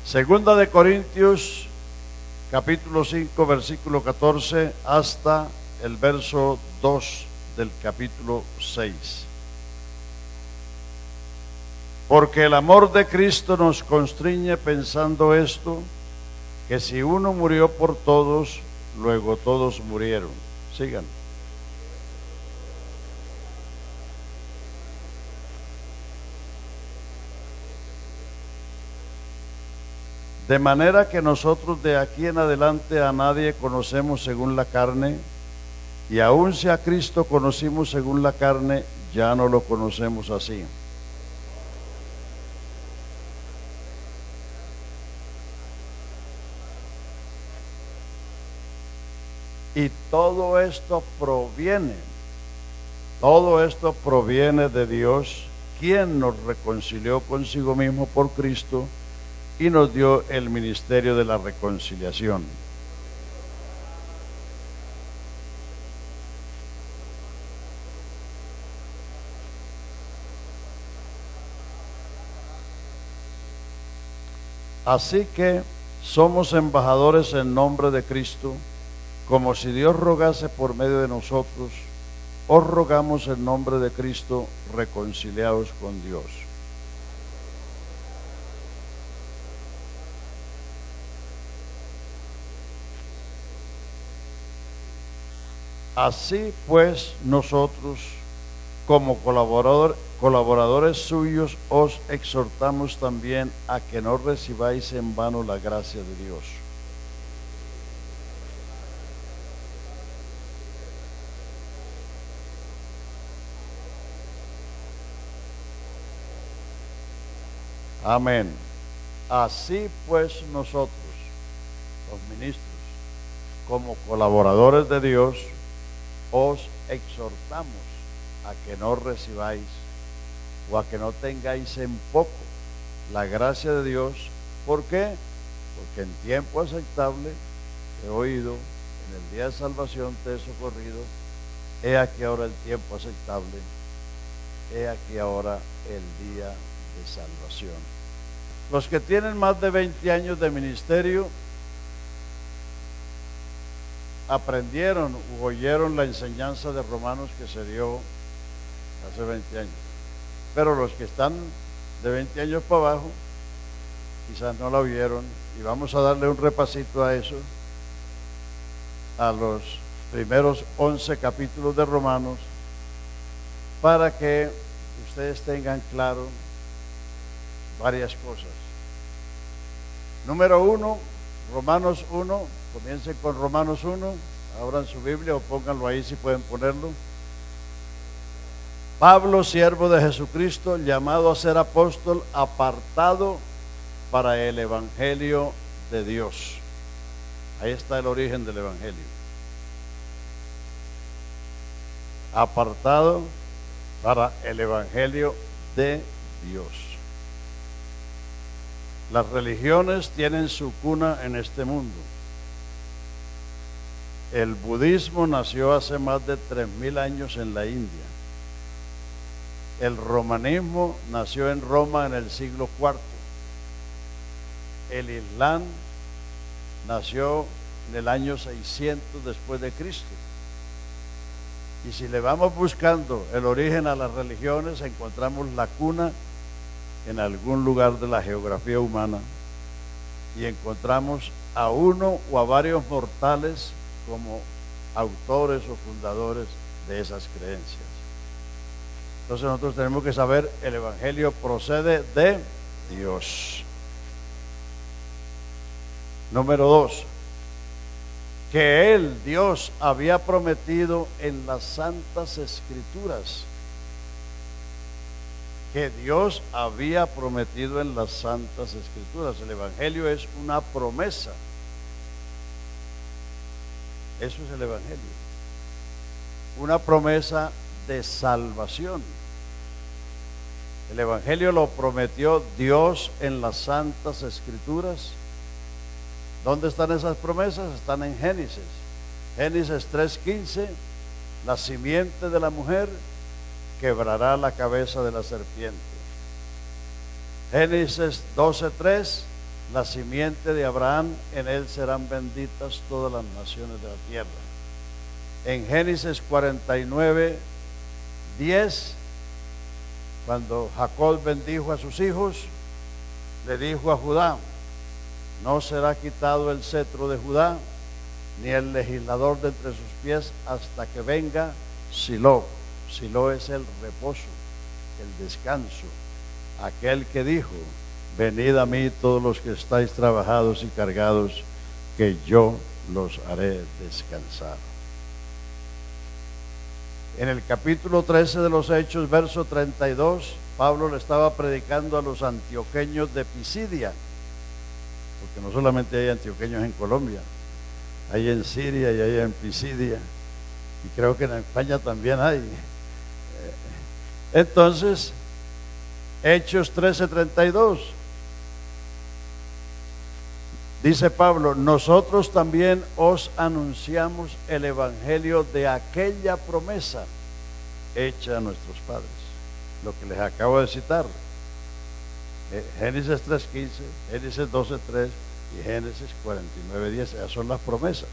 Segunda de Corintios, capítulo 5, versículo 14, hasta el verso 2 del capítulo 6. Porque el amor de Cristo nos constriñe pensando esto, que si uno murió por todos, luego todos murieron. Sigan. De manera que nosotros de aquí en adelante a nadie conocemos según la carne, y aun si a Cristo conocimos según la carne, ya no lo conocemos así. Y todo esto proviene de Dios, quien nos reconcilió consigo mismo por Cristo y nos dio el ministerio de la reconciliación. Así que somos embajadores en nombre de Cristo, como si Dios rogase por medio de nosotros. Os rogamos en nombre de Cristo, reconciliaos con Dios. Así pues, nosotros, como colaboradores suyos, os exhortamos también a que no recibáis en vano la gracia de Dios. Amén. Así pues, nosotros, los ministros, como colaboradores de Dios, os exhortamos a que no recibáis o a que no tengáis en poco la gracia de Dios. ¿Por qué? Porque en tiempo aceptable he oído, en el día de salvación te he socorrido. He aquí ahora el tiempo aceptable, he aquí ahora el día de salvación. Los que tienen más de 20 años de ministerio aprendieron u oyeron la enseñanza de Romanos que se dio hace 20 años. Pero los que están de 20 años para abajo, quizás no la oyeron, y vamos a darle un repasito a eso, a los primeros 11 capítulos de Romanos, para que ustedes tengan claro varias cosas. Número 1, Romanos 1, comiencen con Romanos 1, abran su Biblia o pónganlo ahí si pueden ponerlo. Pablo, siervo de Jesucristo, llamado a ser apóstol, apartado para el Evangelio de Dios. Ahí está el origen del Evangelio. Apartado para el Evangelio de Dios. Las religiones tienen su cuna en este mundo. El budismo nació hace más de 3000 años en la India. El romanismo nació en Roma en el siglo IV. El Islam nació en el año 600 después de Cristo. Y si le vamos buscando el origen a las religiones, encontramos la cuna en algún lugar de la geografía humana y encontramos a uno o a varios mortales como autores o fundadores de esas creencias. Entonces nosotros tenemos que saber, el Evangelio procede de Dios. Número 2, que Él, Dios, había prometido en las Santas Escrituras. Que Dios había prometido en las Santas Escrituras. El Evangelio es una promesa. Eso es el Evangelio. Una promesa de salvación. El Evangelio lo prometió Dios en las Santas Escrituras. ¿Dónde están esas promesas? Están en Génesis. Génesis 3:15, la simiente de la mujer quebrará la cabeza de la serpiente. Génesis 12:3, la simiente de Abraham, en él serán benditas todas las naciones de la tierra. En Génesis 49, 10, cuando Jacob bendijo a sus hijos, le dijo a Judá: no será quitado el cetro de Judá, ni el legislador de entre sus pies, hasta que venga Silo. Silo es el reposo, el descanso. Aquel que dijo: venid a mí todos los que estáis trabajados y cargados, que yo los haré descansar. En el capítulo 13 de los Hechos, verso 32, Pablo le estaba predicando a los antioqueños de Pisidia, porque no solamente hay antioqueños en Colombia, hay en Siria y hay en Pisidia, y creo que en España también hay. Entonces, Hechos 13:32, dice Pablo: nosotros también os anunciamos el evangelio de aquella promesa hecha a nuestros padres. Lo que les acabo de citar, Génesis 3:15, Génesis 12:3 y Génesis 49:10, esas son las promesas.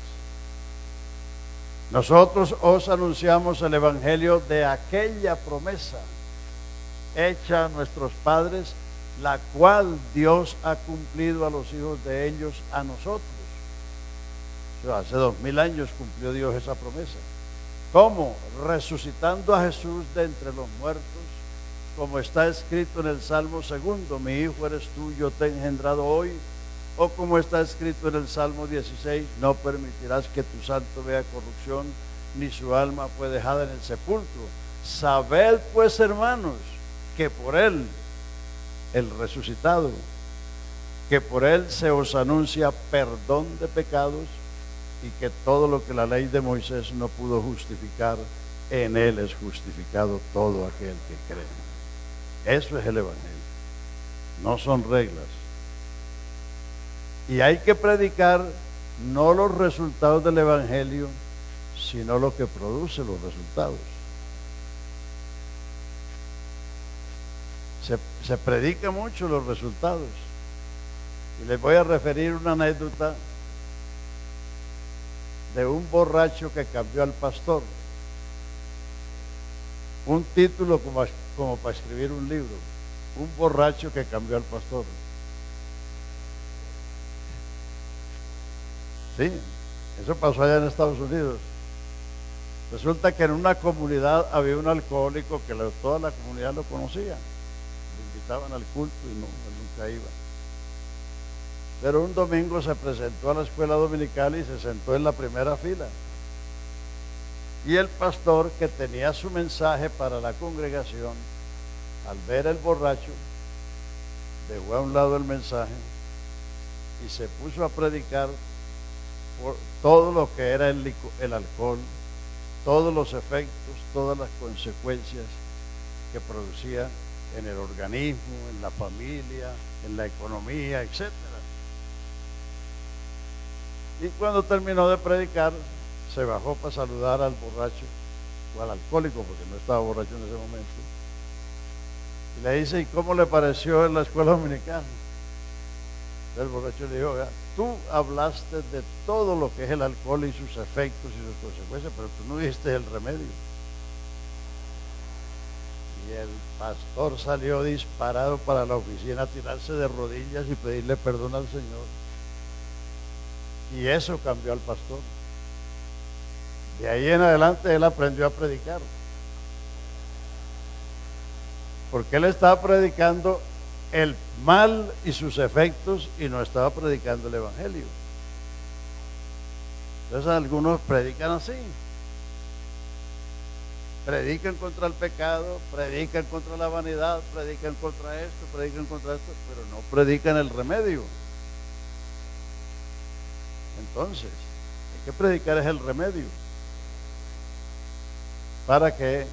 Nosotros os anunciamos el evangelio de aquella promesa hecha a nuestros padres, la cual Dios ha cumplido a los hijos de ellos, a nosotros. O sea, hace 2000 años cumplió Dios esa promesa. ¿Cómo? Resucitando a Jesús de entre los muertos, como está escrito en el Salmo 2: mi hijo eres tú, yo te he engendrado hoy. O como está escrito en el Salmo 16: no permitirás que tu santo vea corrupción, ni su alma fue dejada en el sepulcro. Sabed pues, hermanos, que por él, el resucitado, que por él se os anuncia perdón de pecados, y que todo lo que la ley de Moisés no pudo justificar, en él es justificado todo aquel que cree. Eso es el evangelio, no son reglas. Y hay que predicar no los resultados del evangelio, sino lo que produce los resultados. Se predica mucho los resultados. Y les voy a referir una anécdota de un borracho que cambió al pastor. Un título como para escribir un libro: un borracho que cambió al pastor. Sí, eso pasó allá en Estados Unidos. Resulta que en una comunidad había un alcohólico que toda la comunidad lo conocía. Le invitaban al culto y no, él nunca iba. Pero un domingo se presentó a la escuela dominical y se sentó en la primera fila. Y el pastor, que tenía su mensaje para la congregación, al ver el borracho, dejó a un lado el mensaje y se puso a predicar por todo lo que era el alcohol, todos los efectos, todas las consecuencias que producía en el organismo, en la familia, en la economía, etc. Y cuando terminó de predicar, se bajó para saludar al borracho, o al alcohólico, porque no estaba borracho en ese momento, y le dice: ¿y cómo le pareció en la escuela dominical? El borracho le dijo: tú hablaste de todo lo que es el alcohol y sus efectos y sus consecuencias, pero tú no dijiste el remedio. Y el pastor salió disparado para la oficina a tirarse de rodillas y pedirle perdón al Señor. Y eso cambió al pastor. De ahí en adelante él aprendió a predicar, porque él estaba predicando el mal y sus efectos y no estaba predicando el evangelio. Entonces algunos predican así, predican contra el pecado, predican contra la vanidad, predican contra esto, pero no predican el remedio. Entonces hay que predicar es el remedio, para que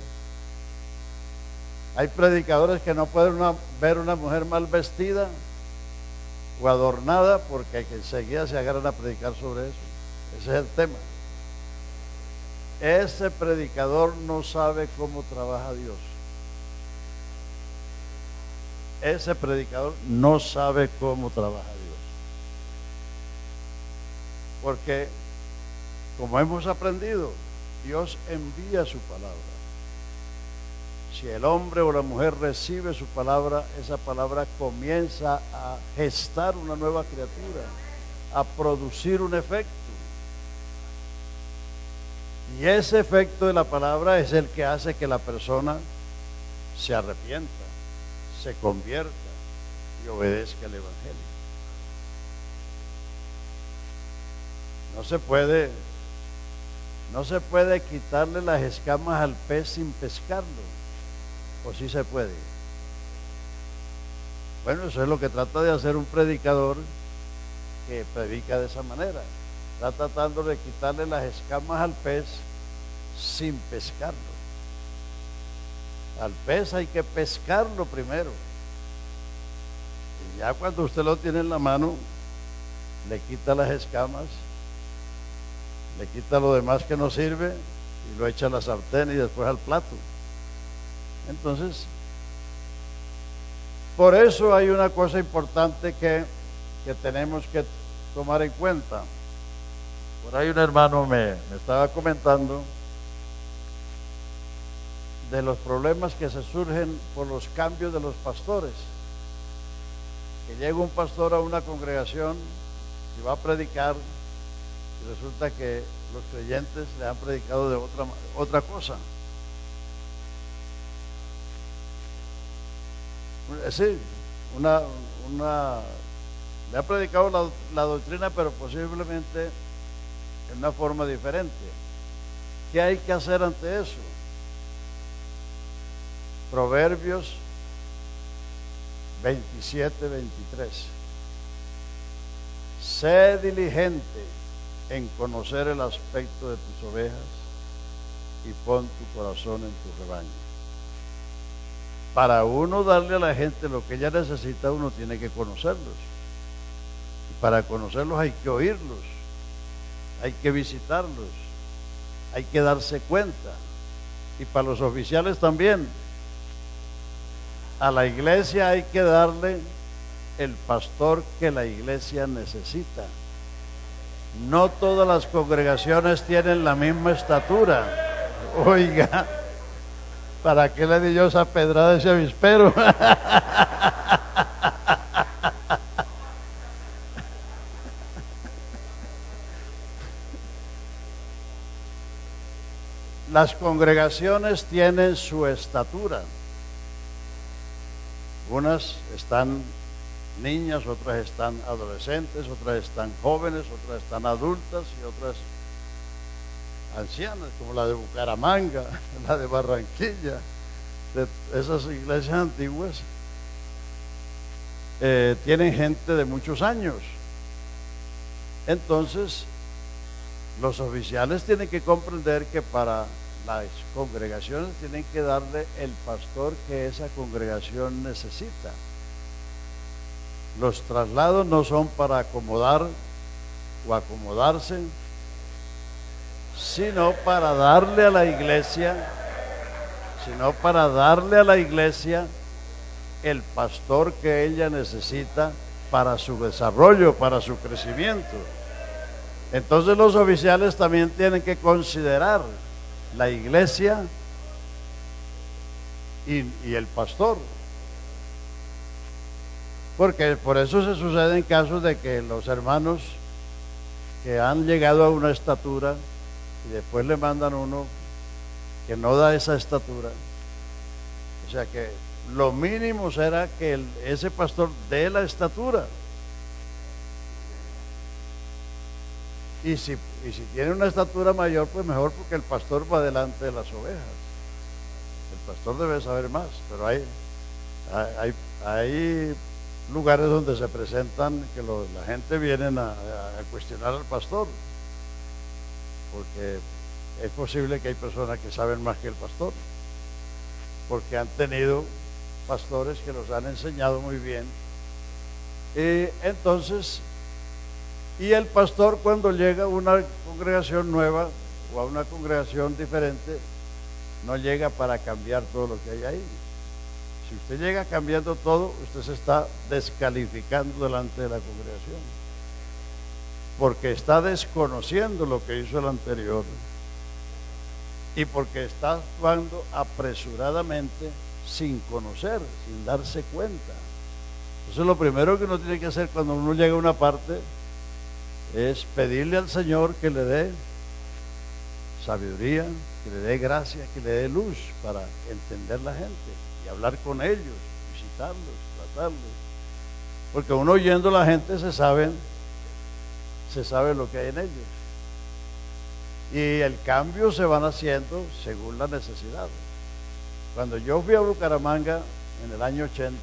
hay predicadores que no pueden ver una mujer mal vestida o adornada, porque enseguida se agarran a predicar sobre eso. Ese es el tema. Ese predicador no sabe cómo trabaja Dios. Ese predicador no sabe cómo trabaja Dios. Porque, como hemos aprendido, Dios envía su palabra. Si el hombre o la mujer recibe su palabra, esa palabra comienza a gestar una nueva criatura, a producir un efecto. Y ese efecto de la palabra es el que hace que la persona se arrepienta, se convierta y obedezca el Evangelio. No se puede quitarle las escamas al pez sin pescarlo. ¿O sí se puede? Bueno, eso es lo que trata de hacer un predicador que predica de esa manera. Está tratando de quitarle las escamas al pez sin pescarlo. Al pez hay que pescarlo primero. Y ya cuando usted lo tiene en la mano, le quita las escamas, le quita lo demás que no sirve y lo echa a la sartén y después al plato. Entonces, por eso hay una cosa importante que tenemos que tomar en cuenta. Por ahí un hermano me estaba comentando de los problemas que se surgen por los cambios de los pastores. Que llega un pastor a una congregación y va a predicar y resulta que los creyentes le han predicado de otra cosa. Sí, le ha predicado la doctrina, pero posiblemente en una forma diferente. ¿Qué hay que hacer ante eso? Proverbios 27-23. Sé diligente en conocer el aspecto de tus ovejas y pon tu corazón en tu rebaño. Para uno darle a la gente lo que ella necesita, uno tiene que conocerlos. Y para conocerlos hay que oírlos, hay que visitarlos, hay que darse cuenta. Y para los oficiales también. A la iglesia hay que darle el pastor que la iglesia necesita. No todas las congregaciones tienen la misma estatura. Oiga, ¿para qué le di yo esa pedrada a ese avispero? Las congregaciones tienen su estatura. Unas están niñas, otras están adolescentes, otras están jóvenes, otras están adultas y otras ancianas, como la de Bucaramanga, la de Barranquilla, de esas iglesias antiguas. Tienen gente de muchos años. Entonces, los oficiales tienen que comprender que para las congregaciones tienen que darle el pastor que esa congregación necesita. Los traslados no son para acomodar o acomodarse, sino para darle a la iglesia, el pastor que ella necesita para su desarrollo, para su crecimiento. Entonces los oficiales también tienen que considerar la iglesia y el pastor. Porque por eso se suceden casos de que los hermanos que han llegado a una estatura y después le mandan uno que no da esa estatura. O sea que lo mínimo será que ese pastor dé la estatura. Y si tiene una estatura mayor, pues mejor, porque el pastor va delante de las ovejas. El pastor debe saber más, pero hay lugares donde se presentan que la gente viene a cuestionar al pastor, porque es posible que hay personas que saben más que el pastor, porque han tenido pastores que los han enseñado muy bien. Y entonces, el pastor, cuando llega a una congregación nueva o a una congregación diferente, no llega para cambiar todo lo que hay ahí. Si usted llega cambiando todo, usted se está descalificando delante de la congregación. porque está desconociendo lo que hizo el anterior y porque está actuando apresuradamente sin conocer, sin darse cuenta. Entonces lo primero que uno tiene que hacer cuando uno llega a una parte es pedirle al Señor que le dé sabiduría, que le dé gracia, que le dé luz para entender la gente y hablar con ellos, visitarlos, tratarlos. Porque uno oyendo a la gente se sabe lo que hay en ellos. Y el cambio se van haciendo según la necesidad. Cuando yo fui a Bucaramanga en el año 80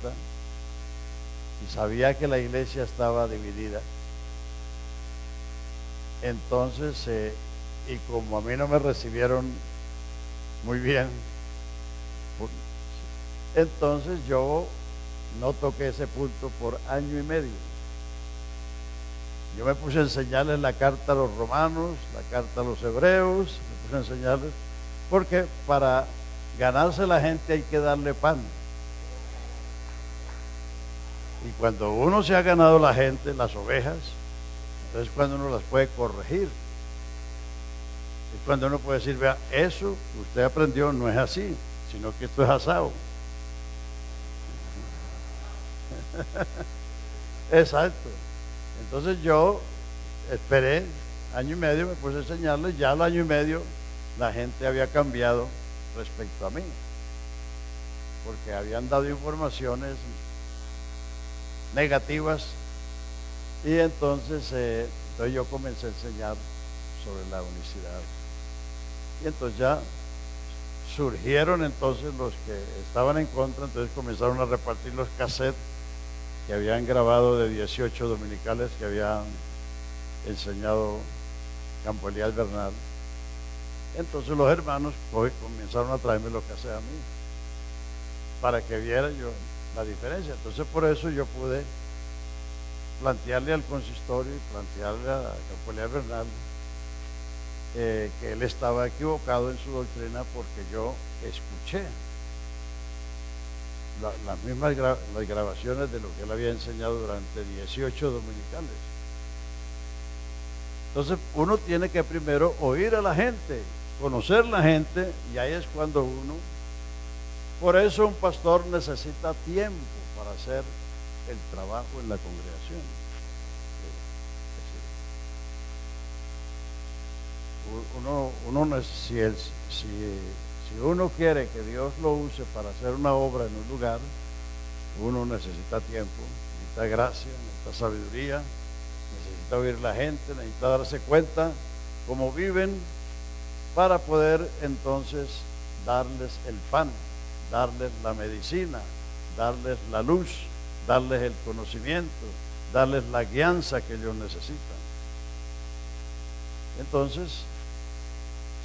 y sabía que la iglesia estaba dividida, entonces, y como a mí no me recibieron muy bien, entonces yo no toqué ese punto por año y medio. Yo me puse a enseñarles la carta a los romanos, la carta a los hebreos, me puse a enseñarles, porque para ganarse la gente hay que darle pan. Y cuando uno se ha ganado la gente, las ovejas, entonces cuando uno las puede corregir. Es cuando uno puede decir, vea, eso que usted aprendió no es así, sino que esto es asado. Exacto. Entonces yo esperé año y medio, me puse a enseñarles, ya al año y medio la gente había cambiado respecto a mí, porque habían dado informaciones negativas y entonces yo comencé a enseñar sobre la unicidad. Y entonces ya surgieron entonces los que estaban en contra, entonces comenzaron a repartir los cassettes que habían grabado de 18 dominicales que habían enseñado Campo Elías Bernal. Entonces los hermanos comenzaron a traerme los cassettes a mí para que viera yo la diferencia. Entonces por eso yo pude plantearle al consistorio y plantearle a Campo Elías Bernal que él estaba equivocado en su doctrina, porque yo escuché las mismas las grabaciones de lo que él había enseñado durante 18 dominicales. Entonces uno tiene que primero oír a la gente, conocer la gente, y ahí es cuando uno, por eso un pastor necesita tiempo para hacer el trabajo en la congregación. Si uno quiere que Dios lo use para hacer una obra en un lugar, uno necesita tiempo, necesita gracia, necesita sabiduría, necesita oír la gente, necesita darse cuenta cómo viven, para poder entonces darles el pan, darles la medicina, darles la luz, darles el conocimiento, darles la guianza que ellos necesitan. Entonces,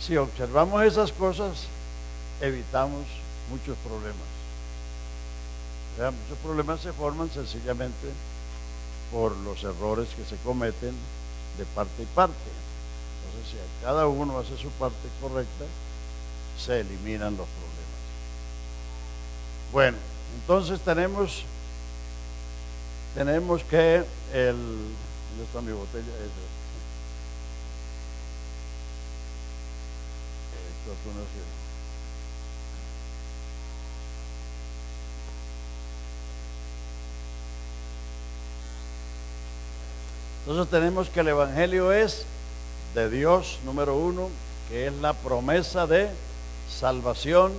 si observamos esas cosas, evitamos muchos problemas. Muchos problemas se forman sencillamente por los errores que se cometen de parte y parte. Entonces, si cada uno hace su parte correcta, se eliminan los problemas. Bueno, entonces tenemos que ¿dónde está mi botella? Entonces tenemos que el Evangelio es de Dios, número 1, que es la promesa de salvación.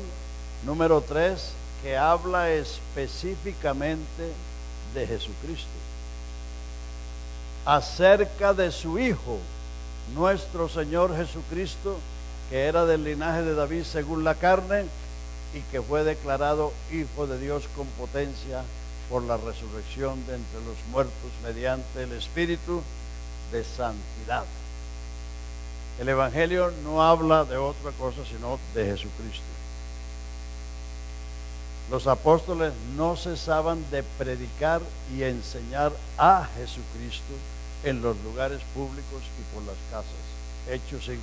Número 3, que habla específicamente de Jesucristo, acerca de su Hijo, nuestro Señor Jesucristo, que era del linaje de David según la carne, y que fue declarado Hijo de Dios con potencia por la resurrección de entre los muertos mediante el Espíritu de santidad. El Evangelio no habla de otra cosa sino de Jesucristo. Los apóstoles no cesaban de predicar y enseñar a Jesucristo en los lugares públicos y por las casas. Hechos 5:42.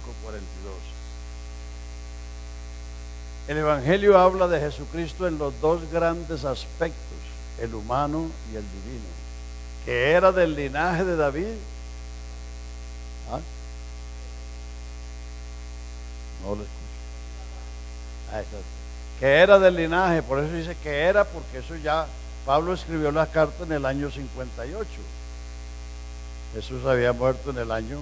El Evangelio habla de Jesucristo en los dos grandes aspectos, el humano y el divino, que era del linaje de David ¿Ah? No lo escucho. Ah, exacto. Que era del linaje, por eso dice que era, porque eso ya Pablo escribió la carta en el año 58. Jesús había muerto en el año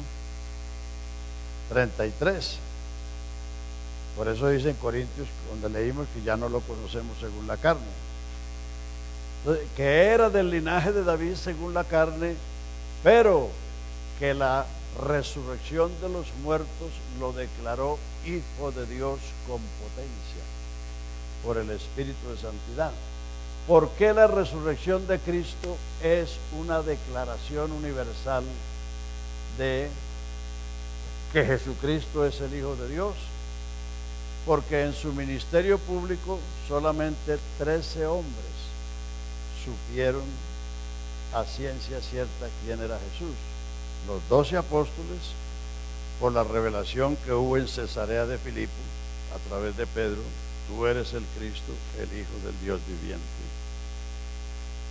33. Por eso dice en Corintios, donde leímos que ya no lo conocemos según la carne. Entonces, que era del linaje de David según la carne, pero que la resurrección de los muertos lo declaró Hijo de Dios con potencia por el Espíritu de Santidad. ¿Por qué la resurrección de Cristo es una declaración universal de que Jesucristo es el Hijo de Dios? Porque en su ministerio público solamente 13 hombres supieron a ciencia cierta quién era Jesús. Los 12 apóstoles, por la revelación que hubo en Cesarea de Filipo a través de Pedro: tú eres el Cristo, el Hijo del Dios viviente.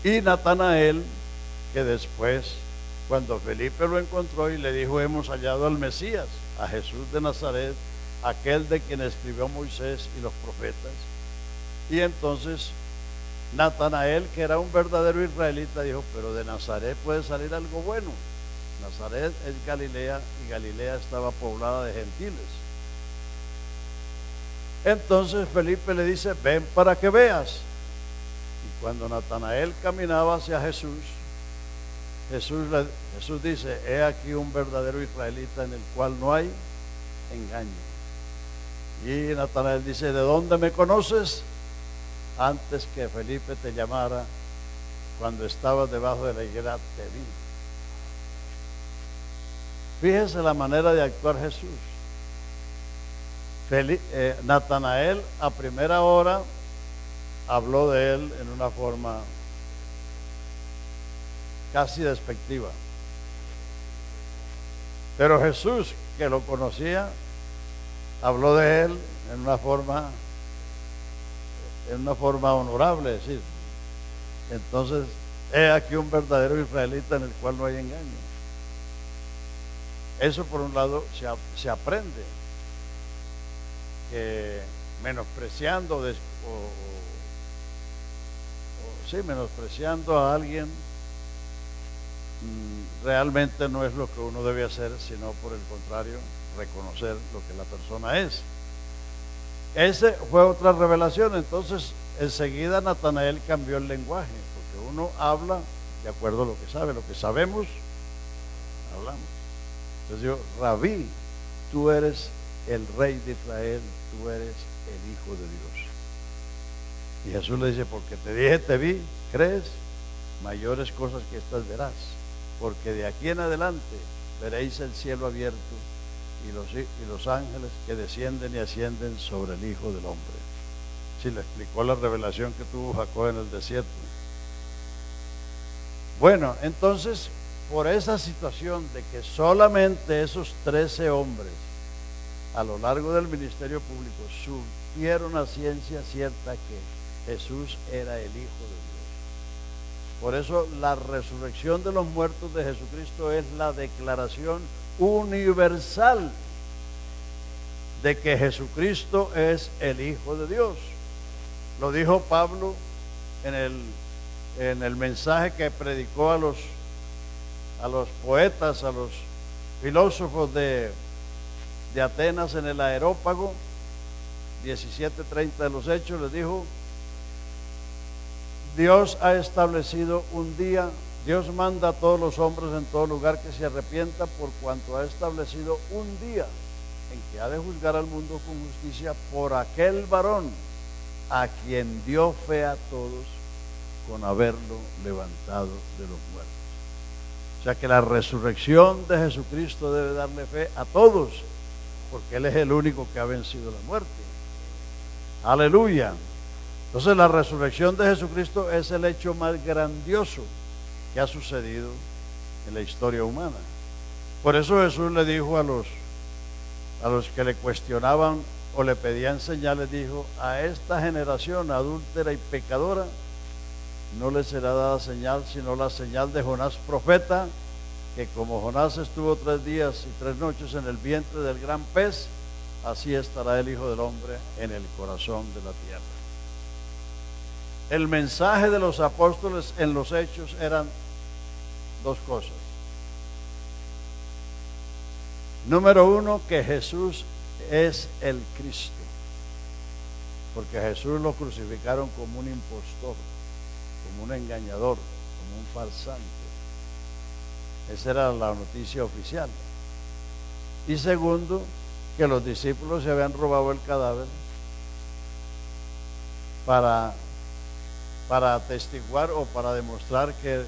Y Natanael, que después, cuando Felipe lo encontró y le dijo: hemos hallado al Mesías, a Jesús de Nazaret, aquel de quien escribió Moisés y los profetas. Y entonces Natanael, que era un verdadero israelita, dijo: pero de Nazaret puede salir algo bueno. Nazaret es Galilea, y Galilea estaba poblada de gentiles. Entonces Felipe le dice: ven para que veas. Y cuando Natanael caminaba hacia Jesús, Jesús dice: he aquí un verdadero israelita en el cual no hay engaño. Y Natanael dice: ¿de dónde me conoces? Antes que Felipe te llamara, cuando estabas debajo de la higuera, te vi. Fíjese la manera de actuar Jesús. Natanael a primera hora habló de él en una forma casi despectiva. Pero Jesús, que lo conocía, habló de él en una forma honorable, es decir. Entonces, he aquí un verdadero israelita en el cual no hay engaño. Eso por un lado se aprende, que menospreciando menospreciando a alguien realmente no es lo que uno debe hacer, sino por el contrario, reconocer lo que la persona es. Esa fue otra revelación. Entonces enseguida Natanael cambió el lenguaje, porque uno habla de acuerdo a lo que sabe, lo que sabemos, hablamos. Entonces digo: Rabí, tú eres el Rey de Israel, tú eres el Hijo de Dios. Y Jesús le dice: porque te dije, te vi, ¿crees? Mayores cosas que estas verás, porque de aquí en adelante veréis el cielo abierto y los ángeles que descienden y ascienden sobre el Hijo del Hombre. Sí, le explicó la revelación que tuvo Jacob en el desierto. Bueno, entonces, por esa situación de que solamente esos 13 hombres a lo largo del ministerio público supieron a ciencia cierta que Jesús era el Hijo de Dios. Por eso la resurrección de los muertos de Jesucristo es la declaración universal de que Jesucristo es el Hijo de Dios. Lo dijo Pablo en el mensaje que predicó a los poetas, a los filósofos de Atenas en el Areópago, 17:30 de los Hechos. Les dijo: Dios ha establecido un día, Dios manda a todos los hombres en todo lugar que se arrepientan, por cuanto ha establecido un día en que ha de juzgar al mundo con justicia por aquel varón a quien dio fe a todos con haberlo levantado de los muertos. O sea que la resurrección de Jesucristo debe darle fe a todos, porque Él es el único que ha vencido la muerte. Aleluya. Entonces la resurrección de Jesucristo es el hecho más grandioso que ha sucedido en la historia humana. Por eso Jesús le dijo a los que le cuestionaban o le pedían señales, dijo: a esta generación adúltera y pecadora no le será dada señal, sino la señal de Jonás profeta, que como Jonás estuvo 3 días y 3 noches en el vientre del gran pez, así estará el Hijo del Hombre en el corazón de la tierra. El mensaje de los apóstoles en los Hechos eran 2 cosas. Número 1, que Jesús es el Cristo, porque a Jesús lo crucificaron como un impostor, como un engañador, como un farsante. Esa era la noticia oficial. Y segundo, que los discípulos se habían robado el cadáver para atestiguar o para demostrar que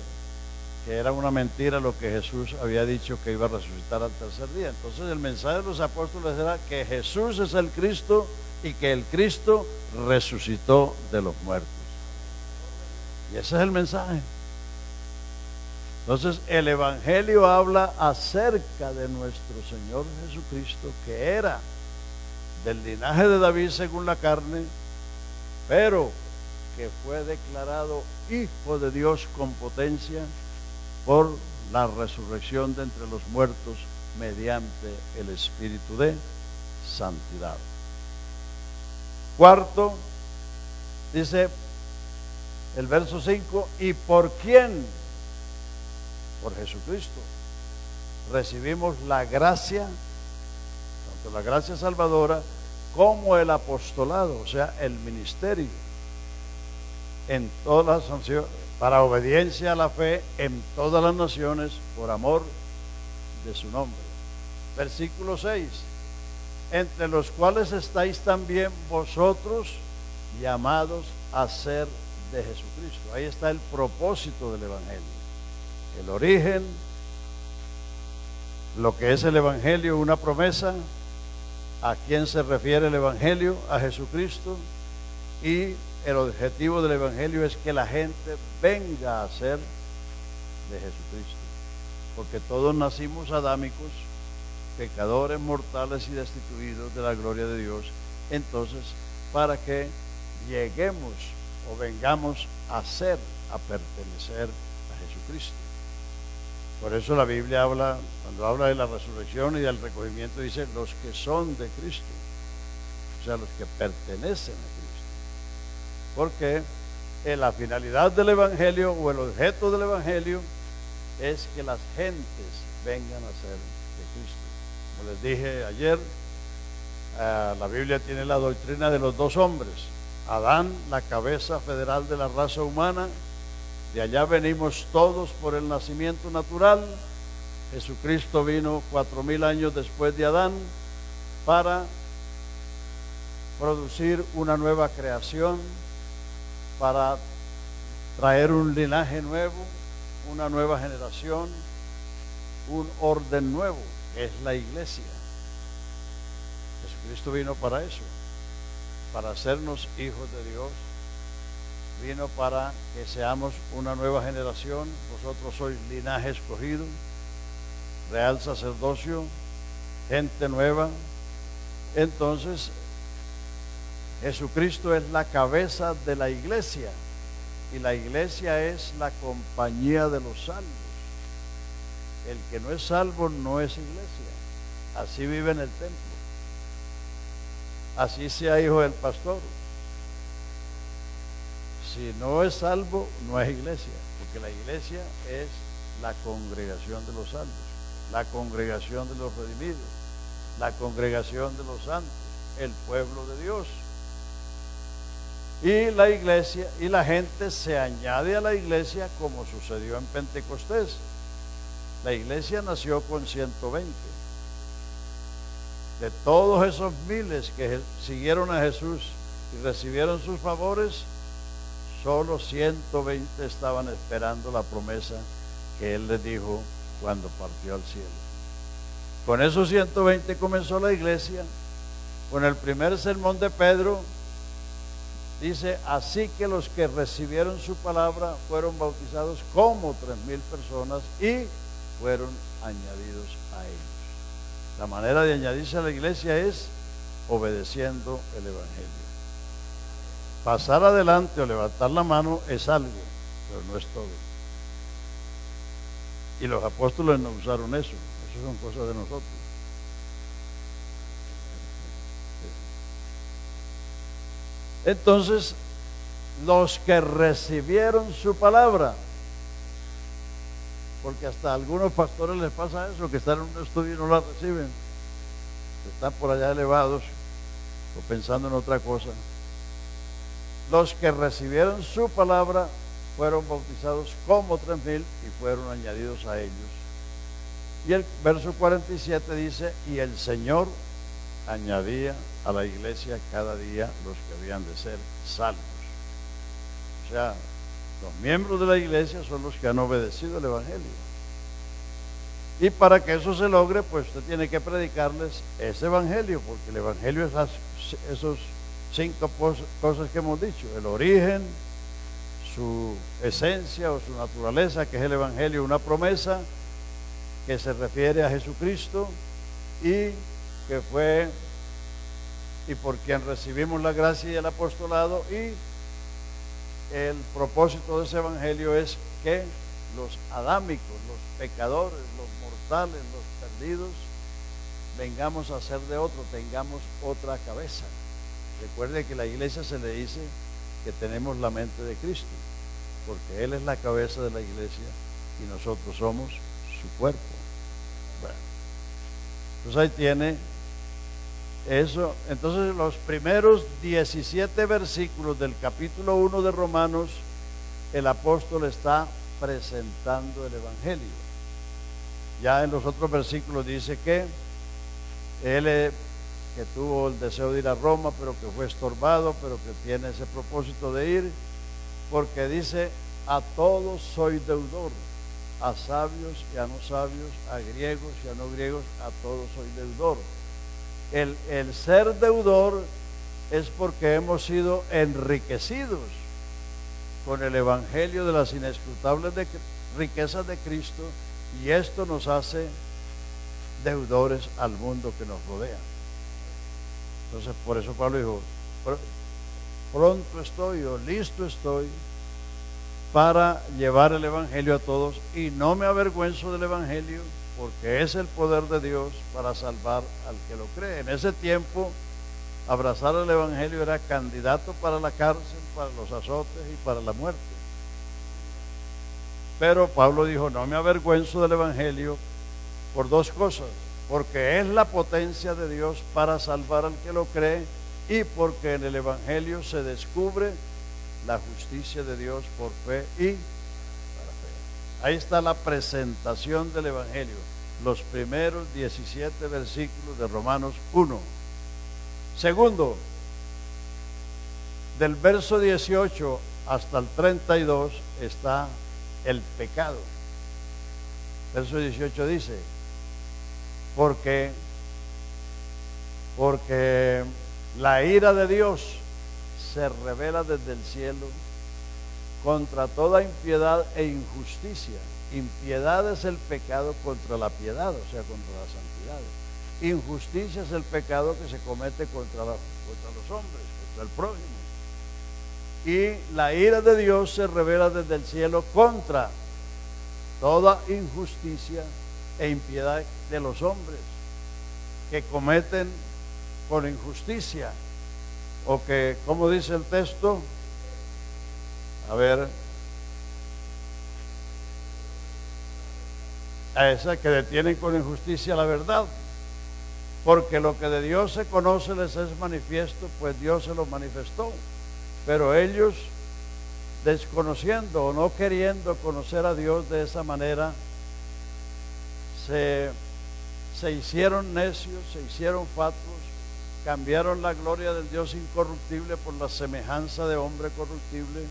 era una mentira lo que Jesús había dicho, que iba a resucitar al tercer día. Entonces el mensaje de los apóstoles era que Jesús es el Cristo y que el Cristo resucitó de los muertos. Y ese es el mensaje. Entonces el Evangelio habla acerca de nuestro Señor Jesucristo, que era del linaje de David según la carne, pero que fue declarado Hijo de Dios con potencia por la resurrección de entre los muertos mediante el Espíritu de santidad. Cuarto, dice el verso 5, ¿y por quién? Por Jesucristo recibimos la gracia, tanto la gracia salvadora como el apostolado, o sea, el ministerio, en todas las naciones, para obediencia a la fe en todas las naciones, por amor de su nombre. Versículo 6, entre los cuales estáis también vosotros llamados a ser de Jesucristo. Ahí está el propósito del Evangelio, el origen, lo que es el Evangelio, una promesa, a quién se refiere el Evangelio, a Jesucristo, y el objetivo del Evangelio es que la gente venga a ser de Jesucristo, porque todos nacimos adámicos, pecadores, mortales y destituidos de la gloria de Dios. Entonces, para que lleguemos o vengamos a ser, a pertenecer a Jesucristo. Por eso la Biblia habla, cuando habla de la resurrección y del recogimiento, dice los que son de Cristo, o sea, los que pertenecen a Cristo. Porque la finalidad del Evangelio o el objeto del Evangelio es que las gentes vengan a ser de Cristo. Como les dije ayer, la Biblia tiene la doctrina de los 2 hombres. Adán, la cabeza federal de la raza humana, de allá venimos todos por el nacimiento natural. Jesucristo vino 4000 años después de Adán para producir una nueva creación, para traer un linaje nuevo, una nueva generación, un orden nuevo, que es la iglesia. Jesucristo vino para eso, para hacernos hijos de Dios. Vino para que seamos una nueva generación. Vosotros sois linaje escogido, real sacerdocio, gente nueva. Entonces, Jesucristo es la cabeza de la iglesia, y la iglesia es la compañía de los salvos. El que no es salvo no es iglesia. Así vive en el templo, así sea hijo del pastor. Si no es salvo, no es iglesia, porque la iglesia es la congregación de los salvos, la congregación de los redimidos, la congregación de los santos, el pueblo de Dios. Y la iglesia y la gente se añade a la iglesia, como sucedió en Pentecostés. La iglesia nació con 120. De todos esos miles que siguieron a Jesús y recibieron sus favores, solo 120 estaban esperando la promesa que Él les dijo cuando partió al cielo. Con esos 120 comenzó la iglesia. Con el primer sermón de Pedro, dice, así que los que recibieron su palabra fueron bautizados como 3000 personas y fueron añadidos a ellos. La manera de añadirse a la iglesia es obedeciendo el Evangelio. Pasar adelante o levantar la mano es algo, pero no es todo. Y los apóstoles no usaron eso son cosas de nosotros. Entonces, los que recibieron su palabra, porque hasta a algunos pastores les pasa eso, que están en un estudio y no la reciben, están por allá elevados o pensando en otra cosa. Los que recibieron su palabra fueron bautizados como 3,000 y fueron añadidos a ellos. Y el verso 47 dice, y el Señor añadía a la iglesia cada día los que habían de ser salvos. O sea, los miembros de la iglesia son los que han obedecido el Evangelio. Y para que eso se logre, pues usted tiene que predicarles ese Evangelio, porque el Evangelio es esos 5 cosas que hemos dicho: el origen, su esencia o su naturaleza, que es el Evangelio, una promesa que se refiere a Jesucristo y que fue y por quien recibimos la gracia y el apostolado, y el propósito de ese Evangelio es que los adámicos, los pecadores, los mortales, los perdidos, vengamos a ser de otro, tengamos otra cabeza. Recuerde que a la iglesia se le dice que tenemos la mente de Cristo, porque Él es la cabeza de la iglesia y nosotros somos su cuerpo. Bueno, pues ahí tiene eso. Entonces, los primeros 17 versículos del capítulo 1 de Romanos, el apóstol está presentando el Evangelio. Ya en los otros versículos dice que él que tuvo el deseo de ir a Roma, pero que fue estorbado, pero que tiene ese propósito de ir, porque dice: a todos soy deudor, a sabios y a no sabios, a griegos y a no griegos, a todos soy deudor. El ser deudor es porque hemos sido enriquecidos con el Evangelio de las inescrutables riquezas de Cristo, y esto nos hace deudores al mundo que nos rodea. Entonces, por eso Pablo dijo: pronto estoy, o listo estoy para llevar el Evangelio a todos, y no me avergüenzo del Evangelio, porque es el poder de Dios para salvar al que lo cree. En ese tiempo, abrazar el Evangelio era candidato para la cárcel, para los azotes y para la muerte. Pero Pablo dijo: no me avergüenzo del Evangelio por 2 cosas: porque es la potencia de Dios para salvar al que lo cree, y porque en el Evangelio se descubre la justicia de Dios por fe y para fe. Ahí está la presentación del Evangelio, los primeros 17 versículos de Romanos 1. Segundo, del verso 18 hasta el 32 está el pecado. Verso 18 dice: porque la ira de Dios se revela desde el cielo contra toda impiedad e injusticia. Impiedad es el pecado contra la piedad, o sea, contra la santidad. Injusticia es el pecado que se comete contra los hombres, contra el prójimo. Y la ira de Dios se revela desde el cielo contra toda injusticia e impiedad de los hombres que cometen con injusticia, o que, como dice el texto, a ver, a esa que detienen con injusticia la verdad, porque lo que de Dios se conoce les es manifiesto, pues Dios se lo manifestó, pero ellos, desconociendo o no queriendo conocer a Dios de esa manera, se hicieron necios, se hicieron fatuos, cambiaron la gloria del Dios incorruptible por la semejanza de hombre corruptible,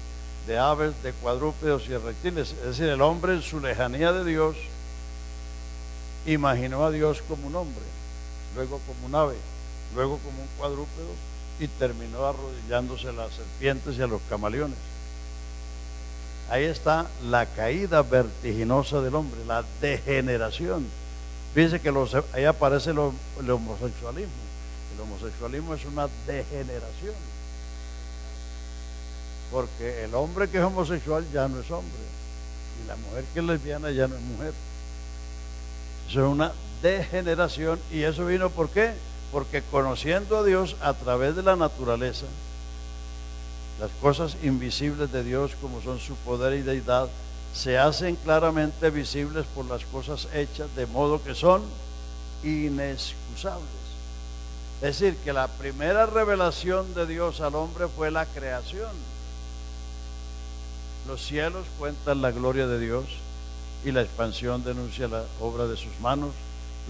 de aves, de cuadrúpedos y de reptiles. Es decir, el hombre, en su lejanía de Dios, imaginó a Dios como un hombre, luego como un ave, luego como un cuadrúpedo, y terminó arrodillándose a las serpientes y a los camaleones. Ahí está la caída vertiginosa del hombre, la degeneración. Fíjense que ahí aparece el homosexualismo. El homosexualismo es una degeneración, porque el hombre que es homosexual ya no es hombre, y la mujer que es lesbiana ya no es mujer. Eso es una degeneración. ¿Y eso vino por qué? Porque conociendo a Dios a través de la naturaleza, las cosas invisibles de Dios, como son su poder y deidad, se hacen claramente visibles por las cosas hechas, de modo que son inexcusables. Es decir, que la primera revelación de Dios al hombre fue la creación. Los cielos cuentan la gloria de Dios y la expansión denuncia la obra de sus manos.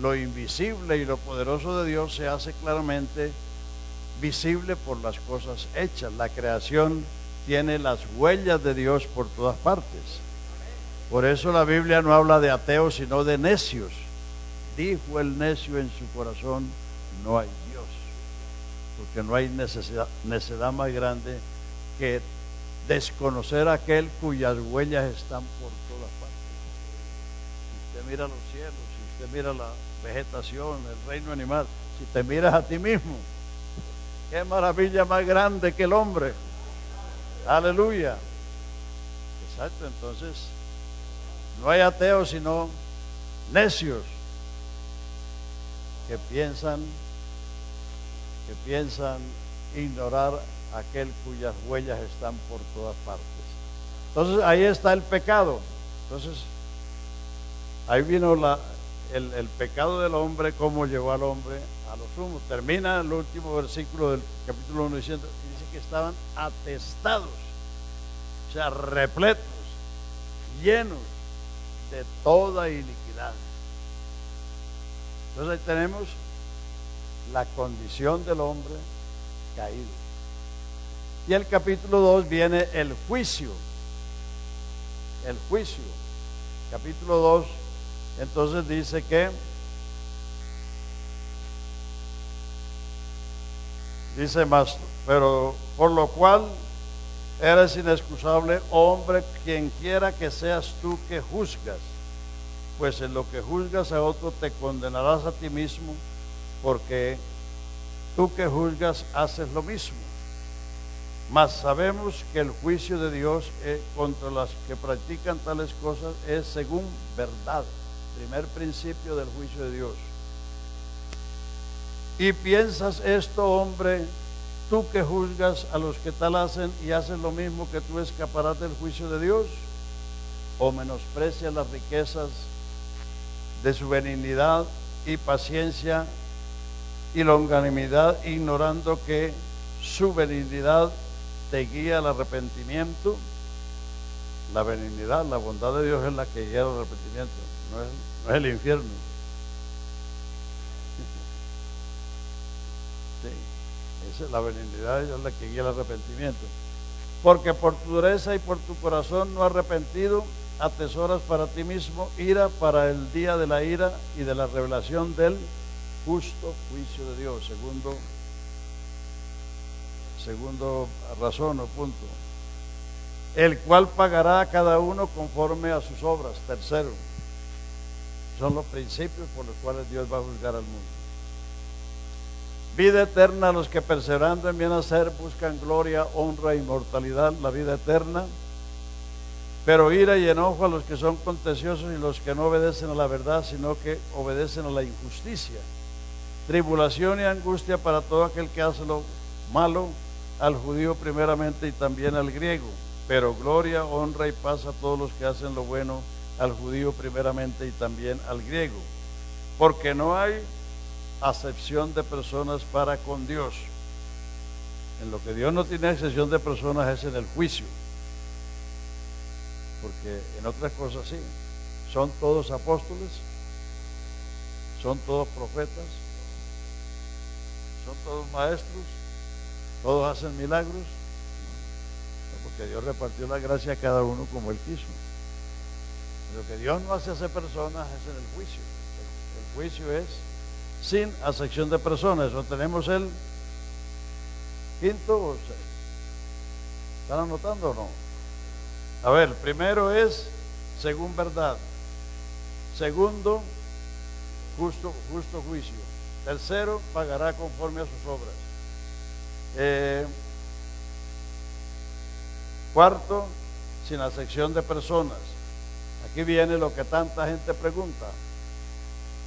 Lo invisible y lo poderoso de Dios se hace claramente visible por las cosas hechas. La creación tiene las huellas de Dios por todas partes. Por eso la Biblia no habla de ateos, sino de necios. Dijo el necio en su corazón: no hay Dios. Porque no hay necedad más grande que desconocer a aquel cuyas huellas están por todas partes. Si usted mira los cielos, si usted mira la vegetación, el reino animal, si te miras a ti mismo, qué maravilla más grande que el hombre. Aleluya. Exacto, entonces no hay ateos sino necios que piensan ignorar a aquel cuyas huellas están por todas partes. Entonces ahí está el pecado. Entonces ahí vino el pecado del hombre, cómo llevó al hombre a lo sumo. Termina el último versículo del capítulo 1 diciendo, dice que estaban atestados, o sea, repletos, llenos de toda iniquidad. Entonces ahí tenemos la condición del hombre caído. Y el capítulo 2 viene el juicio. El juicio. Capítulo 2, entonces dice que dice más, pero por lo cual eres inexcusable, hombre, quien quiera que seas tú que juzgas, pues en lo que juzgas a otro te condenarás a ti mismo, porque tú que juzgas haces lo mismo. Mas sabemos que el juicio de Dios contra las que practican tales cosas es según verdad. Primer principio del juicio de Dios. Y piensas esto, hombre, tú que juzgas a los que tal hacen y haces lo mismo, que tú escaparás del juicio de Dios, o menosprecias las riquezas de su benignidad y paciencia y longanimidad, ignorando que su benignidad te guía al arrepentimiento. La benignidad, la bondad de Dios es la que guía al arrepentimiento, no es el infierno. Sí, esa es la benignidad de Dios, la que guía al arrepentimiento. Porque por tu dureza y por tu corazón no arrepentido, atesoras para ti mismo ira para el día de la ira y de la revelación del justo juicio de Dios. Segundo razón o punto, el cual pagará a cada uno conforme a sus obras. Tercero, son los principios por los cuales Dios va a juzgar al mundo. Vida eterna a los que perseverando en bien hacer buscan gloria, honra, inmortalidad, la vida eterna. Pero ira y enojo a los que son contenciosos y los que no obedecen a la verdad, sino que obedecen a la injusticia. Tribulación y angustia para todo aquel que hace lo malo, al judío primeramente y también al griego. Pero gloria, honra y paz a todos los que hacen lo bueno, al judío primeramente y también al griego. Porque no hay acepción de personas para con Dios. En lo que Dios no tiene excepción de personas es en el juicio. Porque en otras cosas sí. Son todos apóstoles, son todos profetas, son todos maestros, todos hacen milagros, porque Dios repartió la gracia a cada uno como Él quiso. Lo que Dios no hace hacer personas es en el juicio. El juicio es sin acepción de personas. Eso tenemos el quinto. O sea, ¿están anotando o no? A ver, primero es según verdad. Segundo, justo juicio. Tercero, pagará conforme a sus obras. Cuarto, sin acepción de personas. Aquí viene lo que tanta gente pregunta.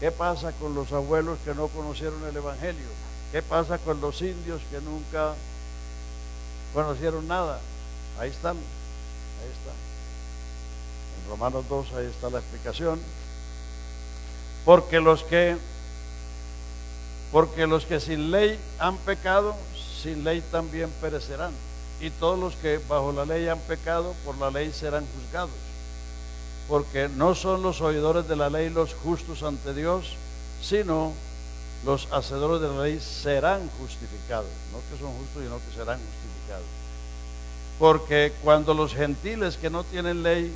¿Qué pasa con los abuelos que no conocieron el Evangelio? ¿Qué pasa con los indios que nunca conocieron nada? Ahí están, ahí está. En Romanos 2 ahí está la explicación. Porque los que sin ley han pecado, sin ley también perecerán. Y todos los que bajo la ley han pecado, por la ley serán juzgados. Porque no son los oidores de la ley los justos ante Dios, sino los hacedores de la ley serán justificados. No que son justos, sino que serán justificados. Porque cuando los gentiles que no tienen ley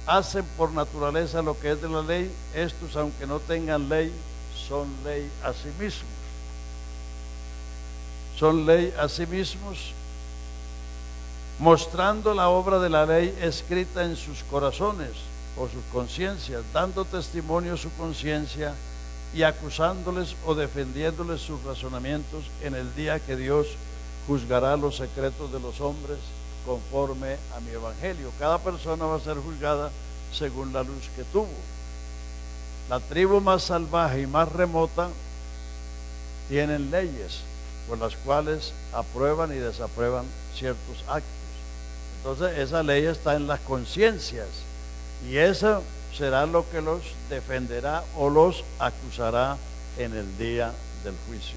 hacen por naturaleza lo que es de la ley, estos, aunque no tengan ley, son ley a sí mismos. Son ley a sí mismos, mostrando la obra de la ley escrita en sus corazones o sus conciencias, dando testimonio su conciencia y acusándoles o defendiéndoles sus razonamientos en el día que Dios juzgará los secretos de los hombres conforme a mi evangelio. Cada persona va a ser juzgada según la luz que tuvo. La tribu más salvaje y más remota tienen leyes por las cuales aprueban y desaprueban ciertos actos. Entonces esa ley está en las conciencias y eso será lo que los defenderá o los acusará en el día del juicio.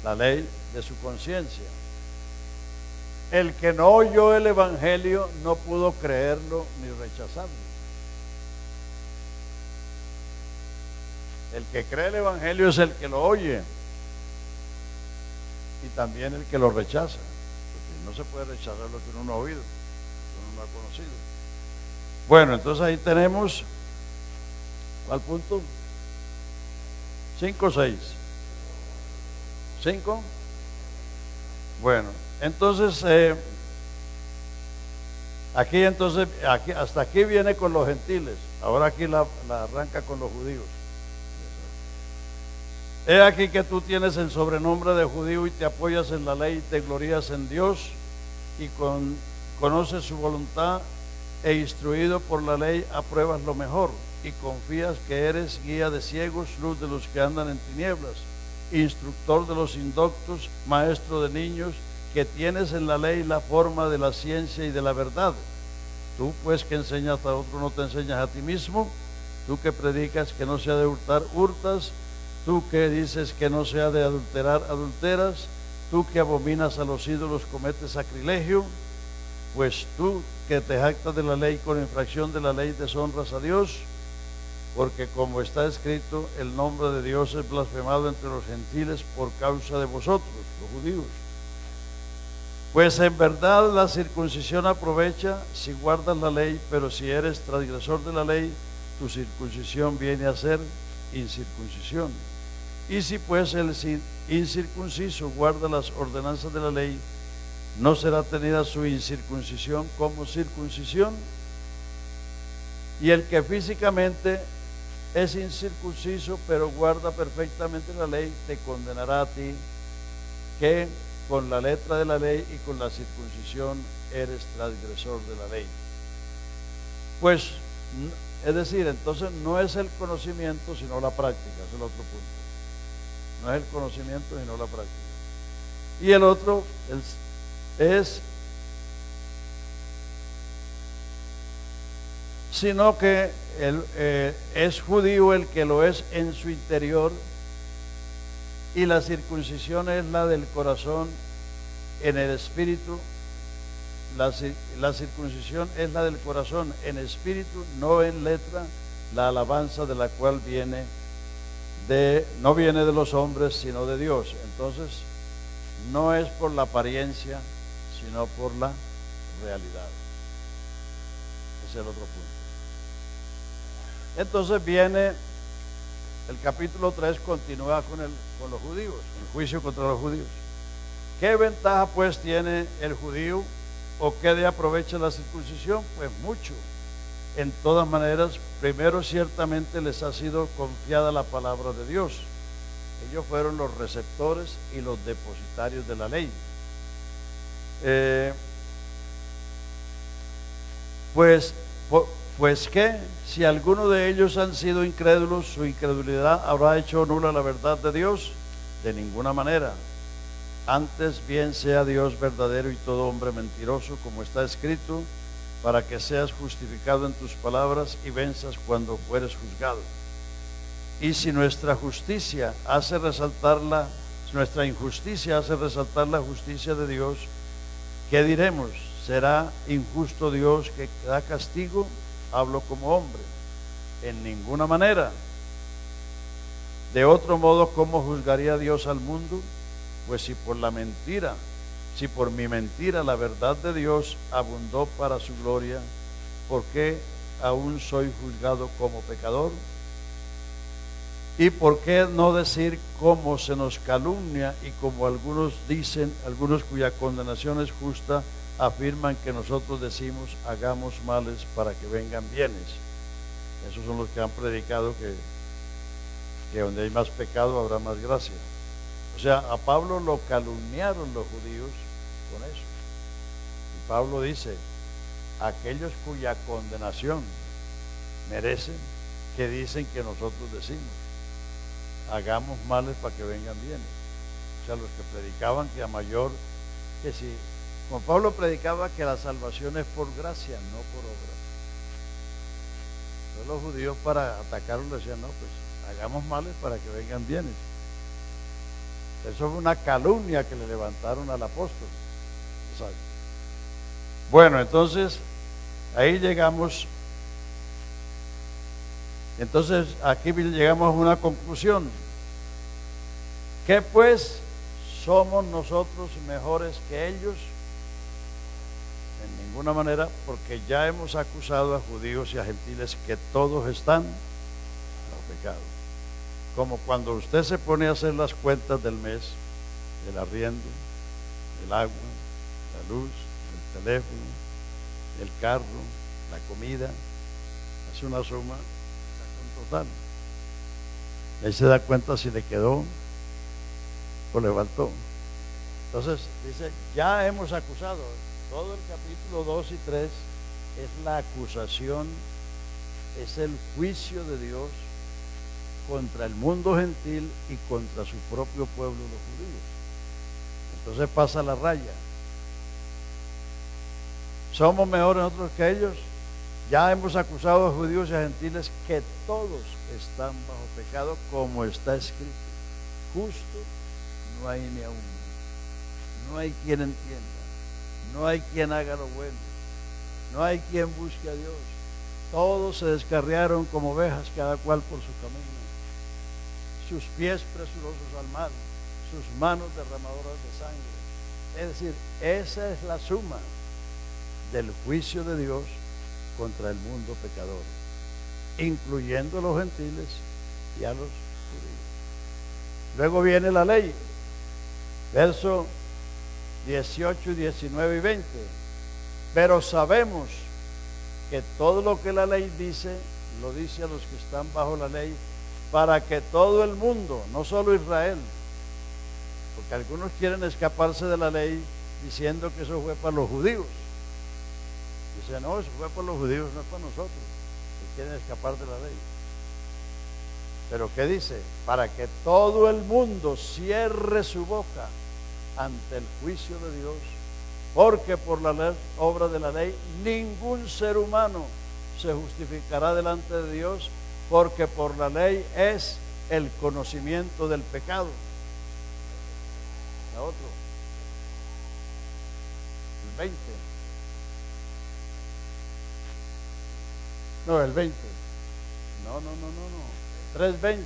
La ley de su conciencia. El que no oyó el evangelio no pudo creerlo ni rechazarlo. El que cree el evangelio es el que lo oye y también el que lo rechaza, porque no se puede rechazar lo que uno no ha oído, lo que uno no ha conocido. Bueno, entonces ahí tenemos, ¿cuál punto? 5 o 6. 5. Bueno, entonces aquí hasta aquí viene con los gentiles. Ahora aquí la arranca con los judíos. He aquí que tú tienes el sobrenombre de judío y te apoyas en la ley y te glorías en Dios y conoces su voluntad e instruido por la ley apruebas lo mejor y confías que eres guía de ciegos, luz de los que andan en tinieblas, instructor de los indoctos, maestro de niños, que tienes en la ley la forma de la ciencia y de la verdad. Tú pues que enseñas a otro no te enseñas a ti mismo, tú que predicas que no se ha de hurtar, hurtas, tú que dices que no se ha de adulterar, adulteras, tú que abominas a los ídolos cometes sacrilegio, pues tú que te jactas de la ley con infracción de la ley deshonras a Dios, porque como está escrito, el nombre de Dios es blasfemado entre los gentiles por causa de vosotros, los judíos. Pues en verdad la circuncisión aprovecha si guardas la ley, pero si eres transgresor de la ley, tu circuncisión viene a ser incircuncisión. Y si pues el incircunciso guarda las ordenanzas de la ley, ¿no será tenida su incircuncisión como circuncisión? Y el que físicamente es incircunciso, pero guarda perfectamente la ley, te condenará a ti, que con la letra de la ley y con la circuncisión eres transgresor de la ley. Pues, es decir, entonces no es el conocimiento, sino la práctica, es el otro punto. No es el conocimiento, sino la práctica. Y el otro es sino que es judío el que lo es en su interior, y la circuncisión es la del corazón en el espíritu. La circuncisión es la del corazón en espíritu, no en letra, la alabanza de la cual no viene de los hombres, sino de Dios. Entonces, no es por la apariencia, sino por la realidad. Ese es el otro punto. Entonces viene el capítulo 3, continúa con los judíos, el juicio contra los judíos. ¿Qué ventaja pues tiene el judío o qué de aprovecha la circuncisión? Pues mucho. En todas maneras, primero ciertamente les ha sido confiada la palabra de Dios. Ellos fueron los receptores y los depositarios de la ley. Pues que si alguno de ellos han sido incrédulos, su incredulidad habrá hecho nula la verdad de Dios. De ninguna manera. Antes bien sea Dios verdadero y todo hombre mentiroso, como está escrito, para que seas justificado en tus palabras y venzas cuando fueres juzgado. Y si nuestra injusticia hace resaltar la justicia de Dios, ¿qué diremos? ¿Será injusto Dios que da castigo? Hablo como hombre. En ninguna manera. De otro modo, ¿cómo juzgaría Dios al mundo? Pues si por mi mentira la verdad de Dios abundó para su gloria, ¿por qué aún soy juzgado como pecador? ¿Y por qué no decir cómo se nos calumnia y como algunos dicen, algunos cuya condenación es justa, afirman que nosotros decimos hagamos males para que vengan bienes? Esos son los que han predicado que donde hay más pecado habrá más gracia. O sea, a Pablo lo calumniaron los judíos con eso. Y Pablo dice, aquellos cuya condenación merecen, que dicen que nosotros decimos hagamos males para que vengan bienes. O sea, los que predicaban que a mayor, que si, como Pablo predicaba que la salvación es por gracia, no por obra. Entonces los judíos para atacarlo le decían, no, pues hagamos males para que vengan bienes. Eso fue una calumnia que le levantaron al apóstol. ¿Sabes? Bueno, entonces ahí llegamos. Entonces aquí llegamos a una conclusión. ¿Qué pues? ¿Somos nosotros mejores que ellos? En ninguna manera, porque ya hemos acusado a judíos y a gentiles que todos están bajo pecado. Como cuando usted se pone a hacer las cuentas del mes, del arriendo, del agua, la luz, el teléfono, el carro, la comida, hace una suma, saca un total. Ahí se da cuenta si le quedó o le faltó. Entonces dice, ya hemos acusado. Todo el capítulo 2 y 3 es la acusación, es el juicio de Dios contra el mundo gentil y contra su propio pueblo, los judíos. Entonces pasa la raya. ¿Somos mejores nosotros que ellos? Ya hemos acusado a judíos y a gentiles que todos están bajo pecado, como está escrito. Justo no hay ni a uno. No hay quien entienda. No hay quien haga lo bueno. No hay quien busque a Dios. Todos se descarriaron como ovejas, cada cual por su camino. Sus pies presurosos al mal, sus manos derramadoras de sangre. Es decir, esa es la suma del juicio de Dios contra el mundo pecador, incluyendo a los gentiles y a los judíos. Luego viene la ley, versos 18, 19 y 20. Pero sabemos que todo lo que la ley dice, lo dice a los que están bajo la ley, para que todo el mundo, no solo Israel, porque algunos quieren escaparse de la ley diciendo que eso fue para los judíos. Dicen, no, eso fue para los judíos, no es para nosotros, que quieren escapar de la ley. Pero ¿qué dice? Para que todo el mundo cierre su boca ante el juicio de Dios, porque por la obra de la ley ningún ser humano se justificará delante de Dios, porque por la ley es el conocimiento del pecado. La otro, el 20. No, el 20. No. 3:20.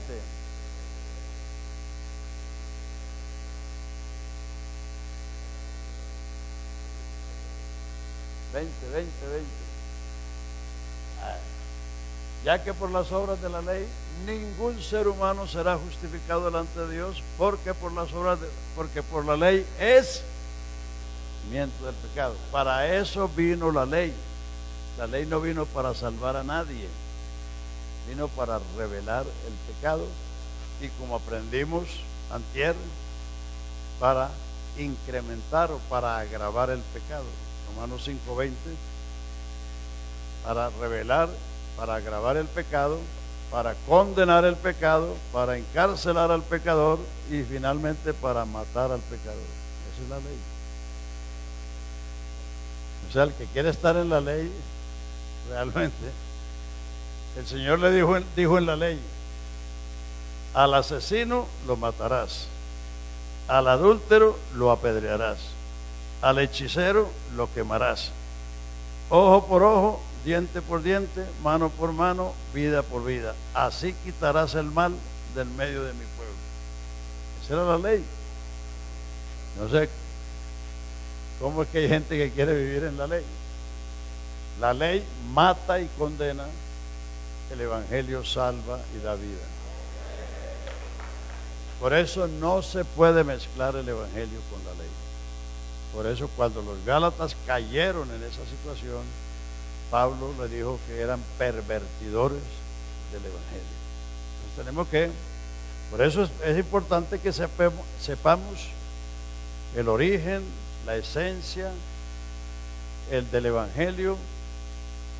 Ya que por las obras de la ley ningún ser humano será justificado delante de Dios, porque por la ley es conocimiento del pecado. Para eso vino la ley. La ley no vino para salvar a nadie, vino para revelar el pecado y, como aprendimos antier, para incrementar o para agravar el pecado. Romanos 5:20, para revelar, para agravar el pecado, para condenar el pecado, para encarcelar al pecador y finalmente para matar al pecador. Esa es la ley. O sea, el que quiere estar en la ley, realmente, el Señor le dijo en la ley: al asesino lo matarás, al adúltero lo apedrearás, al hechicero lo quemarás, ojo por ojo, diente por diente, mano por mano, vida por vida. Así quitarás el mal del medio de mi pueblo. Esa era la ley. No sé cómo es que hay gente que quiere vivir en la ley. La ley mata y condena, el Evangelio salva y da vida. Por eso no se puede mezclar el Evangelio con la ley. Por eso cuando los Gálatas cayeron en esa situación, Pablo le dijo que eran pervertidores del Evangelio. Entonces tenemos que, por eso es importante que sepamos el origen, la esencia, el del Evangelio,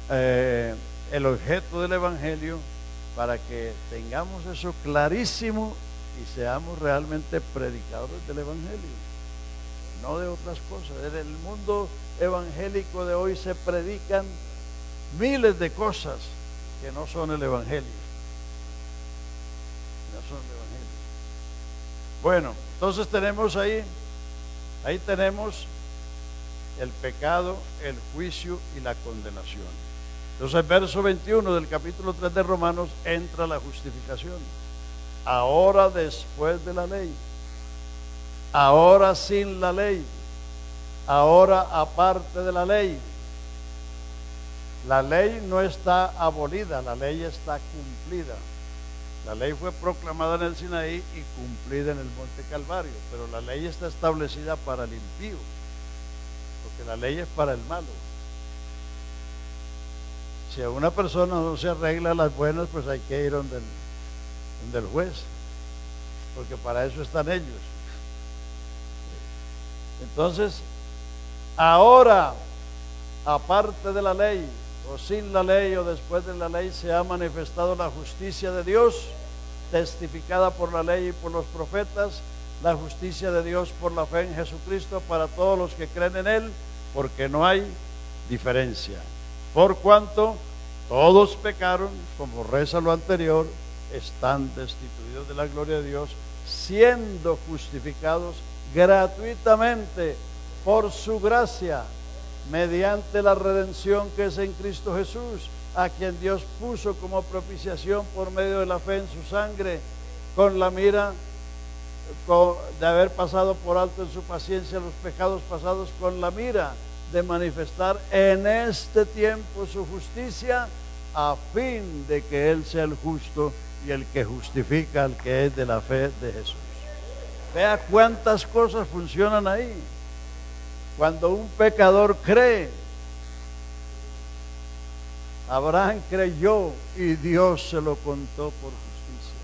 el objeto del Evangelio, para que tengamos eso clarísimo y seamos realmente predicadores del Evangelio, no de otras cosas. En el mundo evangélico de hoy se predican miles de cosas que no son el Evangelio. No son el Evangelio. Bueno, entonces tenemos ahí tenemos el pecado, el juicio y la condenación. Entonces el verso 21 del capítulo 3 de Romanos entra la justificación. Ahora después de la ley, ahora sin la ley, ahora aparte de la ley. La ley no está abolida, la ley está cumplida. La ley fue proclamada en el Sinaí y cumplida en el Monte Calvario, pero la ley está establecida para el impío, porque la ley es para el malo. Si a una persona no se arregla las buenas, pues hay que ir donde el juez, porque para eso están ellos. Entonces, ahora, aparte de la ley, o sin la ley, o después de la ley, se ha manifestado la justicia de Dios, testificada por la ley y por los profetas, la justicia de Dios por la fe en Jesucristo para todos los que creen en Él, porque no hay diferencia. Por cuanto todos pecaron, como reza lo anterior, están destituidos de la gloria de Dios, siendo justificados gratuitamente por su gracia, mediante la redención que es en Cristo Jesús, a quien Dios puso como propiciación por medio de la fe en su sangre, con la mira de haber pasado por alto en su paciencia los pecados pasados, con la mira de manifestar en este tiempo su justicia, a fin de que Él sea el justo y el que justifica al que es de la fe de Jesús. Vea cuántas cosas funcionan ahí. Cuando un pecador cree, Abraham creyó y Dios se lo contó por justicia.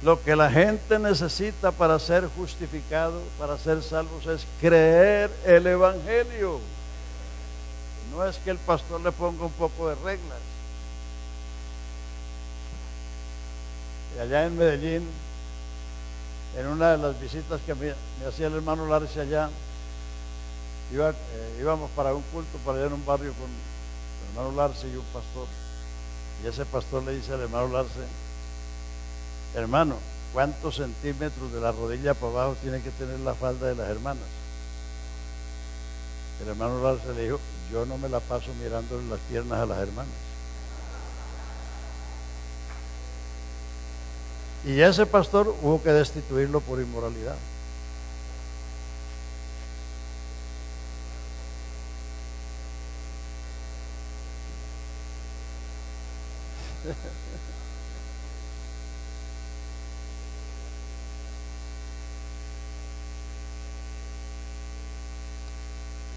Lo que la gente necesita para ser justificado, para ser salvos, es creer el Evangelio. No es que el pastor le ponga un poco de reglas. Y allá en Medellín, en una de las visitas que me hacía el hermano Larce allá, íbamos para un culto para allá en un barrio con el hermano Larce y un pastor. Y ese pastor le dice al hermano Larce: hermano, ¿cuántos centímetros de la rodilla para abajo tiene que tener la falda de las hermanas? El hermano Larce le dijo: yo no me la paso mirándole las piernas a las hermanas. Y ese pastor hubo que destituirlo por inmoralidad.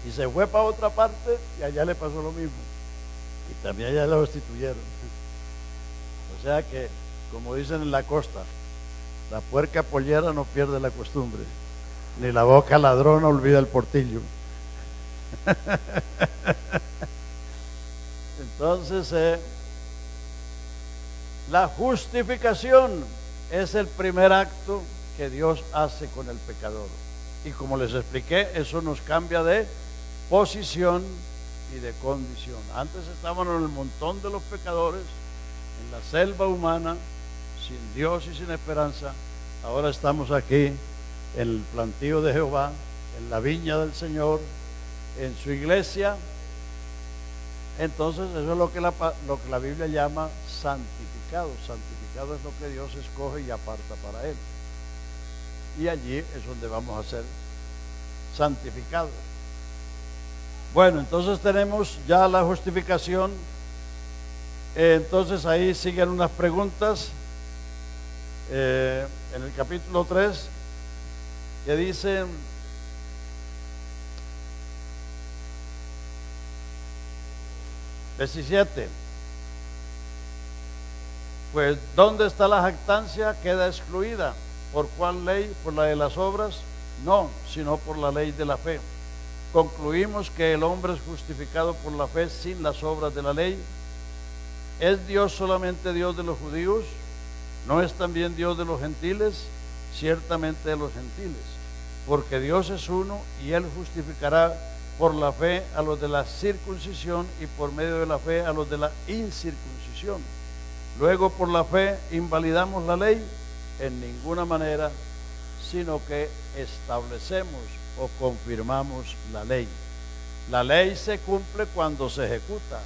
Y se fue para otra parte y allá le pasó lo mismo. Y también allá lo destituyeron. O sea que, como dicen en la costa, la puerca pollera no pierde la costumbre, ni la boca ladrona olvida el portillo. Entonces, la justificación es el primer acto que Dios hace con el pecador. Y como les expliqué, eso nos cambia de posición y de condición. Antes estábamos en el montón de los pecadores, en la selva humana, sin Dios y sin esperanza. Ahora estamos aquí en el plantío de Jehová, en la viña del Señor, en su iglesia. Entonces eso es lo que la Biblia llama santificado. Santificado es lo que Dios escoge y aparta para Él. Y allí es donde vamos a ser santificados. Bueno, entonces tenemos ya la justificación. Entonces ahí siguen unas preguntas en el capítulo 3 que dicen: (17) pues ¿dónde está la jactancia? Queda excluida. ¿Por cuál ley? ¿Por la de las obras? No, sino por la ley de la fe. Concluimos que el hombre es justificado por la fe sin las obras de la ley. ¿Es Dios solamente Dios de los judíos? ¿No es también Dios de los gentiles? Ciertamente de los gentiles, porque Dios es uno y Él justificará por la fe a los de la circuncisión y por medio de la fe a los de la incircuncisión. Luego, por la fe invalidamos la ley en ninguna manera, sino que establecemos o confirmamos la ley. La ley se cumple cuando se ejecuta.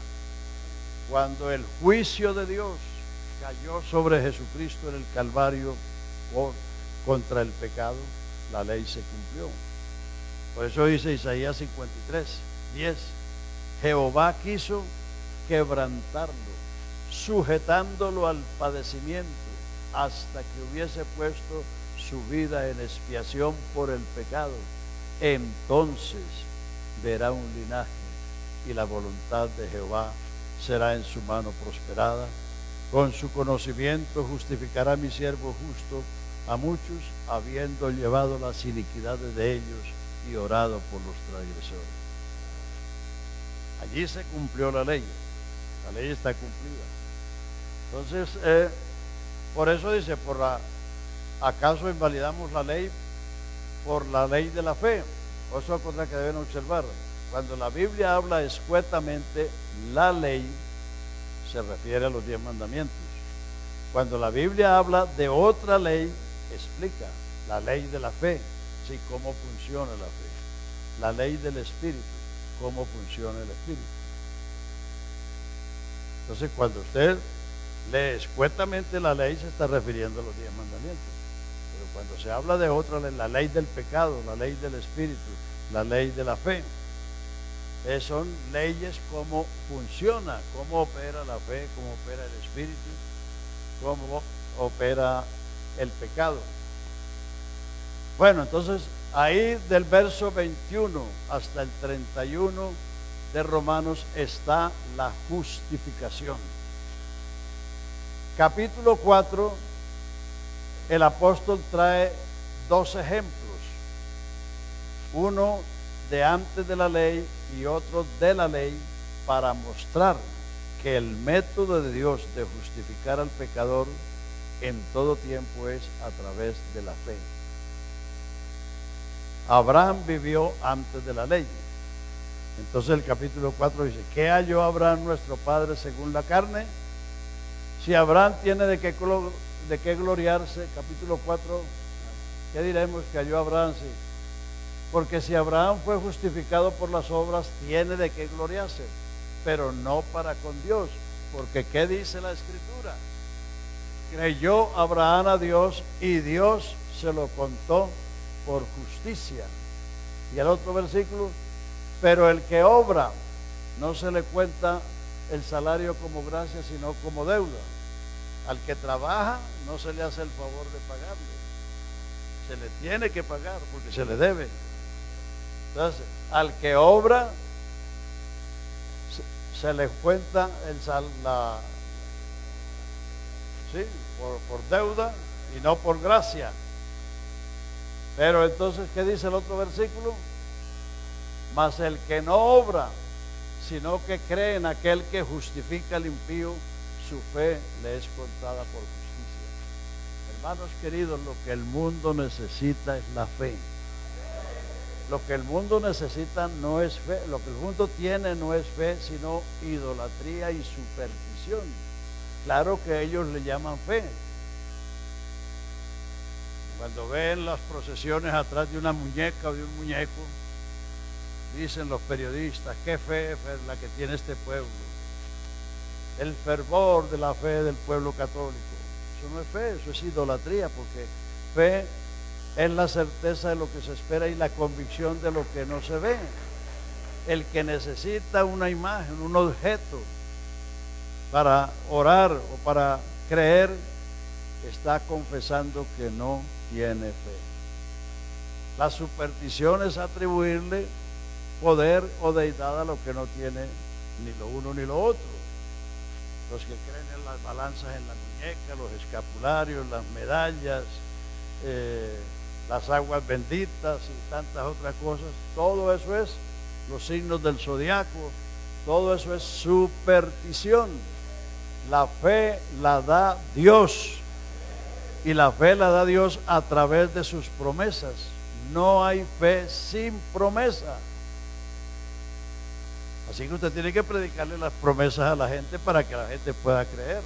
Cuando el juicio de Dios cayó sobre Jesucristo en el Calvario contra el pecado, la ley se cumplió. Por eso dice Isaías 53:10: Jehová quiso quebrantarlo, sujetándolo al padecimiento, hasta que hubiese puesto su vida en expiación por el pecado. Entonces verá un linaje, y la voluntad de Jehová será en su mano prosperada. Con su conocimiento justificará a mi siervo justo a muchos, habiendo llevado las iniquidades de ellos y orado por los transgresores. Allí se cumplió la ley está cumplida. Entonces, por eso dice: ¿acaso invalidamos la ley por la ley de la fe? Eso es cosa que deben observar. Cuando la Biblia habla escuetamente la ley, se refiere a los 10 mandamientos. Cuando la Biblia habla de otra ley, explica la ley de la fe, sí, cómo funciona la fe. La ley del Espíritu, cómo funciona el Espíritu. Entonces, cuando usted lee escuetamente la ley, se está refiriendo a los 10 mandamientos. Pero cuando se habla de otra ley, la ley del pecado, la ley del Espíritu, la ley de la fe, son leyes cómo funciona, cómo opera la fe, cómo opera el Espíritu, cómo opera el pecado. Bueno, entonces ahí del verso 21 hasta el 31 de Romanos está la justificación. Capítulo 4, el apóstol trae 2 ejemplos, uno de antes de la ley y otro de la ley, para mostrar que el método de Dios de justificar al pecador en todo tiempo es a través de la fe. Abraham vivió antes de la ley. Entonces el capítulo 4 dice: ¿qué halló Abraham nuestro padre según la carne? Si Abraham tiene de qué gloriarse, capítulo 4, ¿qué diremos que halló Abraham? Sí. Porque si Abraham fue justificado por las obras, tiene de qué gloriarse, pero no para con Dios. Porque ¿qué dice la Escritura? Creyó Abraham a Dios y Dios se lo contó por justicia. Y el otro versículo: pero el que obra, no se le cuenta el salario como gracia, sino como deuda. Al que trabaja, no se le hace el favor de pagarle. Se le tiene que pagar porque se le debe. Entonces, al que obra, se le cuenta por deuda y no por gracia. Pero entonces, ¿qué dice el otro versículo? Mas el que no obra, sino que cree en aquel que justifica al impío, su fe le es contada por justicia. Hermanos queridos, lo que el mundo necesita es la fe. Lo que el mundo necesita no es fe, lo que el mundo tiene no es fe, sino idolatría y superstición. Claro que ellos le llaman fe. Cuando ven las procesiones atrás de una muñeca o de un muñeco, dicen los periodistas, qué fe es la que tiene este pueblo. El fervor de la fe del pueblo católico. Eso no es fe, eso es idolatría, porque fe es la certeza de lo que se espera y la convicción de lo que no se ve. El que necesita una imagen, un objeto para orar o para creer, está confesando que no tiene fe. La superstición es atribuirle poder o deidad a lo que no tiene ni lo uno ni lo otro. Los que creen en las balanzas en la muñeca, los escapularios, las medallas, las aguas benditas y tantas otras cosas, todo eso es los signos del zodiaco, todo eso es superstición. La fe la da Dios, y la fe la da Dios a través de sus promesas. No hay fe sin promesa. Así que usted tiene que predicarle las promesas a la gente para que la gente pueda creer.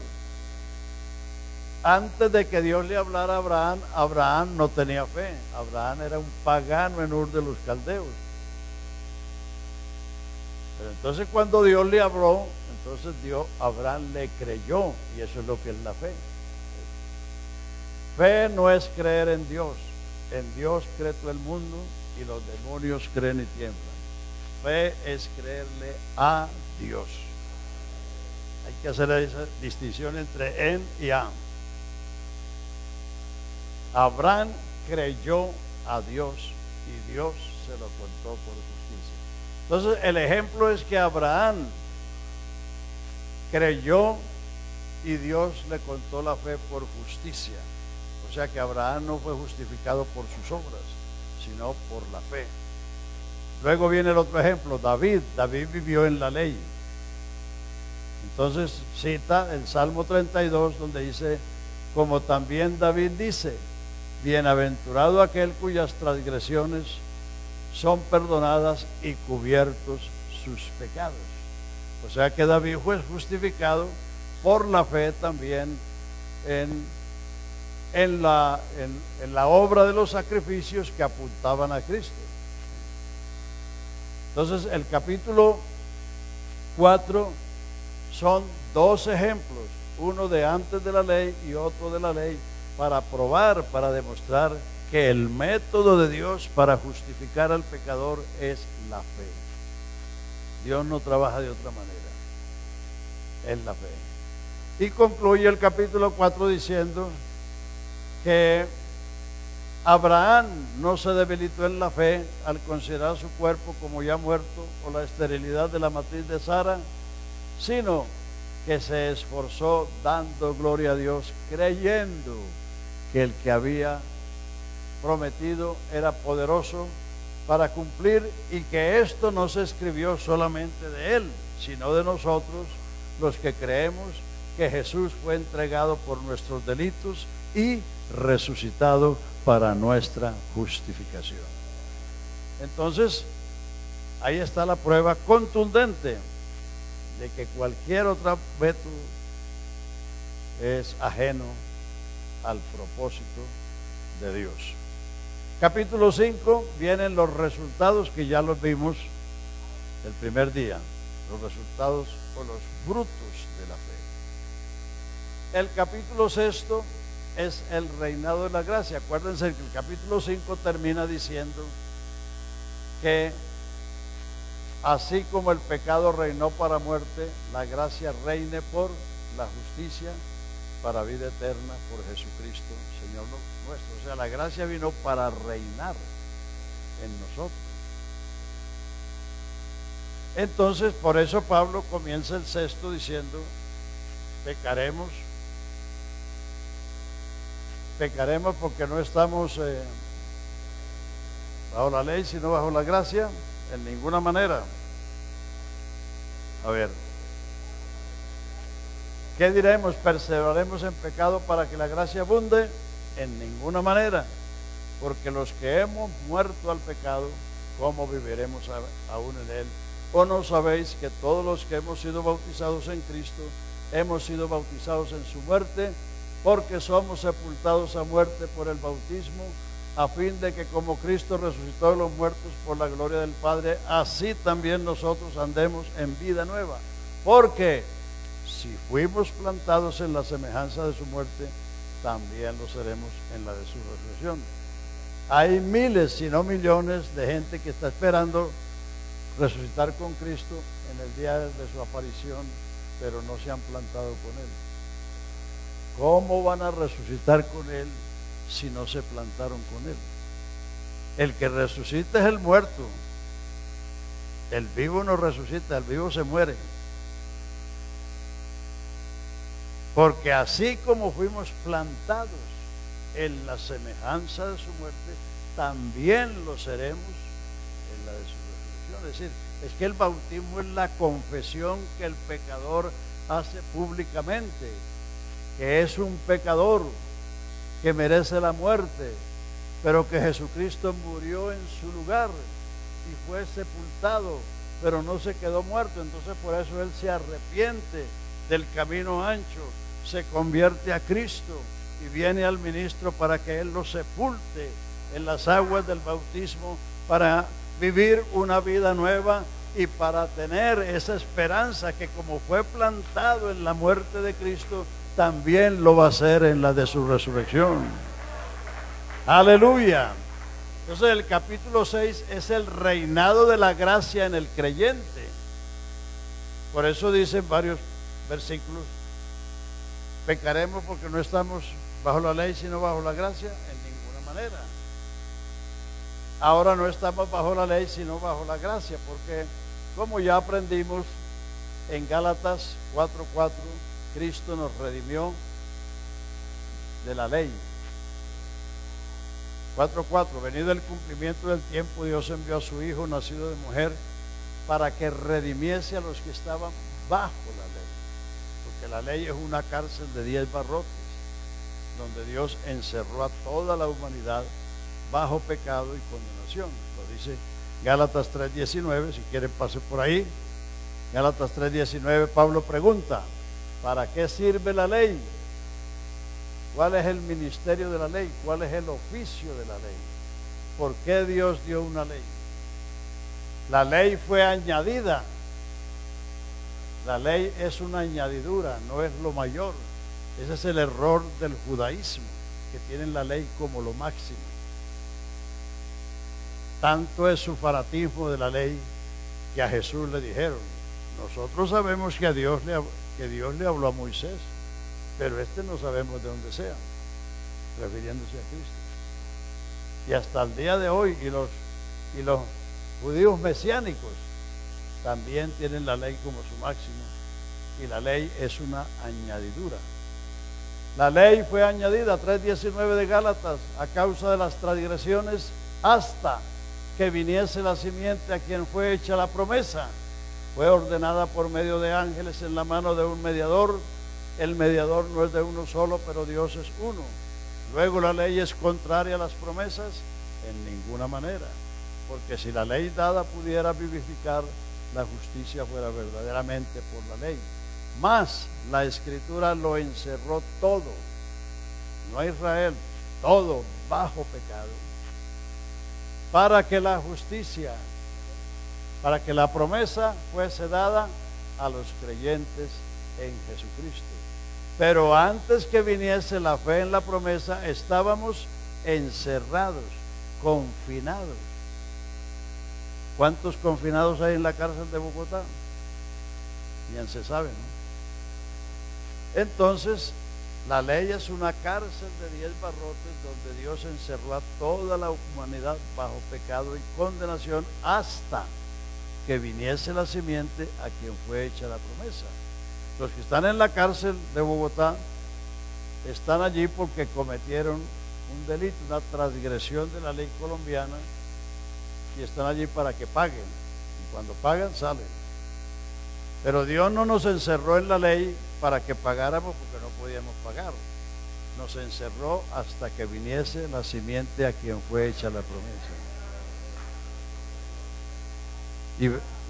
Antes de que Dios le hablara a Abraham, Abraham no tenía fe. Abraham era un pagano en Ur de los Caldeos. Pero entonces cuando Dios le habló, entonces Abraham le creyó, y eso es lo que es la fe. Fe no es creer en Dios. En Dios cree todo el mundo y los demonios creen y tiemblan. Fe es creerle a Dios. Hay que hacer esa distinción entre en y a. Abraham creyó a Dios y Dios se lo contó por justicia. Entonces el ejemplo es que Abraham creyó y Dios le contó la fe por justicia. O sea que Abraham no fue justificado por sus obras, sino por la fe. Luego viene el otro ejemplo, David. David vivió en la ley. Entonces cita el Salmo 32, donde dice, como también David dice, bienaventurado aquel cuyas transgresiones son perdonadas y cubiertos sus pecados. O sea que David fue justificado por la fe también en la obra de los sacrificios que apuntaban a Cristo. Entonces el capítulo 4 son dos ejemplos, uno de antes de la ley y otro de la ley, para probar, para demostrar que el método de Dios para justificar al pecador es la fe. Dios no trabaja de otra manera, es la fe. Y concluye el capítulo 4 diciendo que Abraham no se debilitó en la fe al considerar su cuerpo como ya muerto o la esterilidad de la matriz de Sara, sino que se esforzó dando gloria a Dios, creyendo que el que había prometido era poderoso para cumplir, y que esto no se escribió solamente de él, sino de nosotros, los que creemos que Jesús fue entregado por nuestros delitos y resucitado para nuestra justificación. Entonces, ahí está la prueba contundente de que cualquier otro método es ajeno al propósito de Dios. Capítulo 5, vienen los resultados que ya los vimos el primer día, los resultados o los frutos de la fe. El capítulo 6 es el reinado de la gracia. Acuérdense que el capítulo 5 termina diciendo que así como el pecado reinó para muerte, la gracia reine por la justicia para vida eterna por Jesucristo, Señor nuestro. O sea, la gracia vino para reinar en nosotros. Entonces, por eso Pablo comienza el 6 diciendo, pecaremos porque no estamos bajo la ley, sino bajo la gracia, en ninguna manera. A ver, ¿qué diremos? ¿Perseveraremos en pecado para que la gracia abunde? En ninguna manera, porque los que hemos muerto al pecado, ¿cómo viviremos aún en él? ¿O no sabéis que todos los que hemos sido bautizados en Cristo, hemos sido bautizados en su muerte? Porque somos sepultados a muerte por el bautismo, a fin de que como Cristo resucitó de los muertos por la gloria del Padre, así también nosotros andemos en vida nueva. Porque si fuimos plantados en la semejanza de su muerte, también lo seremos en la de su resurrección. Hay miles, si no millones, de gente que está esperando resucitar con Cristo en el día de su aparición, pero no se han plantado con Él. ¿Cómo van a resucitar con Él si no se plantaron con Él? El que resucita es el muerto. El vivo no resucita, el vivo se muere. Porque así como fuimos plantados en la semejanza de su muerte, también lo seremos en la de su resurrección. Es decir, es que el bautismo es la confesión que el pecador hace públicamente, que es un pecador, que merece la muerte, pero que Jesucristo murió en su lugar y fue sepultado, pero no se quedó muerto. Entonces por eso él se arrepiente del camino ancho, se convierte a Cristo y viene al ministro para que él lo sepulte en las aguas del bautismo, para vivir una vida nueva y para tener esa esperanza que como fue plantado en la muerte de Cristo, también lo va a hacer en la de su resurrección. Aleluya. Entonces el capítulo 6 es el reinado de la gracia en el creyente. Por eso dicen varios versículos: pecaremos porque no estamos bajo la ley sino bajo la gracia. En ninguna manera. Ahora no estamos bajo la ley sino bajo la gracia, porque como ya aprendimos en Gálatas 4:4, Cristo nos redimió de la ley. 4:4, venido el cumplimiento del tiempo, Dios envió a su Hijo, nacido de mujer, para que redimiese a los que estaban bajo la ley. Porque la ley es una cárcel de 10 barrotes, donde Dios encerró a toda la humanidad bajo pecado y condenación. Lo dice Gálatas 3:19, si quieren pase por ahí. Gálatas 3:19, Pablo pregunta: ¿para qué sirve la ley? ¿Cuál es el ministerio de la ley? ¿Cuál es el oficio de la ley? ¿Por qué Dios dio una ley? La ley fue añadida. La ley es una añadidura, no es lo mayor. Ese es el error del judaísmo, que tienen la ley como lo máximo. Tanto es su fanatismo de la ley que a Jesús le dijeron: nosotros sabemos que Dios le habló a Moisés, pero no sabemos de dónde sea, refiriéndose a Cristo. Y hasta el día de hoy, y los judíos mesiánicos también tienen la ley como su máximo, y la ley es una añadidura. La ley fue añadida, 3:19 de Gálatas, a causa de las transgresiones, hasta que viniese la simiente a quien fue hecha la promesa. Fue ordenada por medio de ángeles en la mano de un mediador. El mediador no es de uno solo, pero Dios es uno. Luego la ley es contraria a las promesas, en ninguna manera, porque si la ley dada pudiera vivificar, la justicia fuera verdaderamente por la ley. Mas la Escritura lo encerró todo, no a Israel, todo bajo pecado, para que la justicia, para que la promesa fuese dada a los creyentes en Jesucristo. Pero antes que viniese la fe en la promesa, estábamos encerrados, confinados. ¿Cuántos confinados hay en la cárcel de Bogotá? Bien se sabe, ¿no? Entonces, la ley es una cárcel de 10 barrotes donde Dios encerró a toda la humanidad bajo pecado y condenación hasta que viniese la simiente a quien fue hecha la promesa. Los que están en la cárcel de Bogotá están allí porque cometieron un delito, una transgresión de la ley colombiana, y están allí para que paguen. Y cuando pagan, salen. Pero Dios no nos encerró en la ley para que pagáramos porque no podíamos pagar. Nos encerró hasta que viniese la simiente a quien fue hecha la promesa.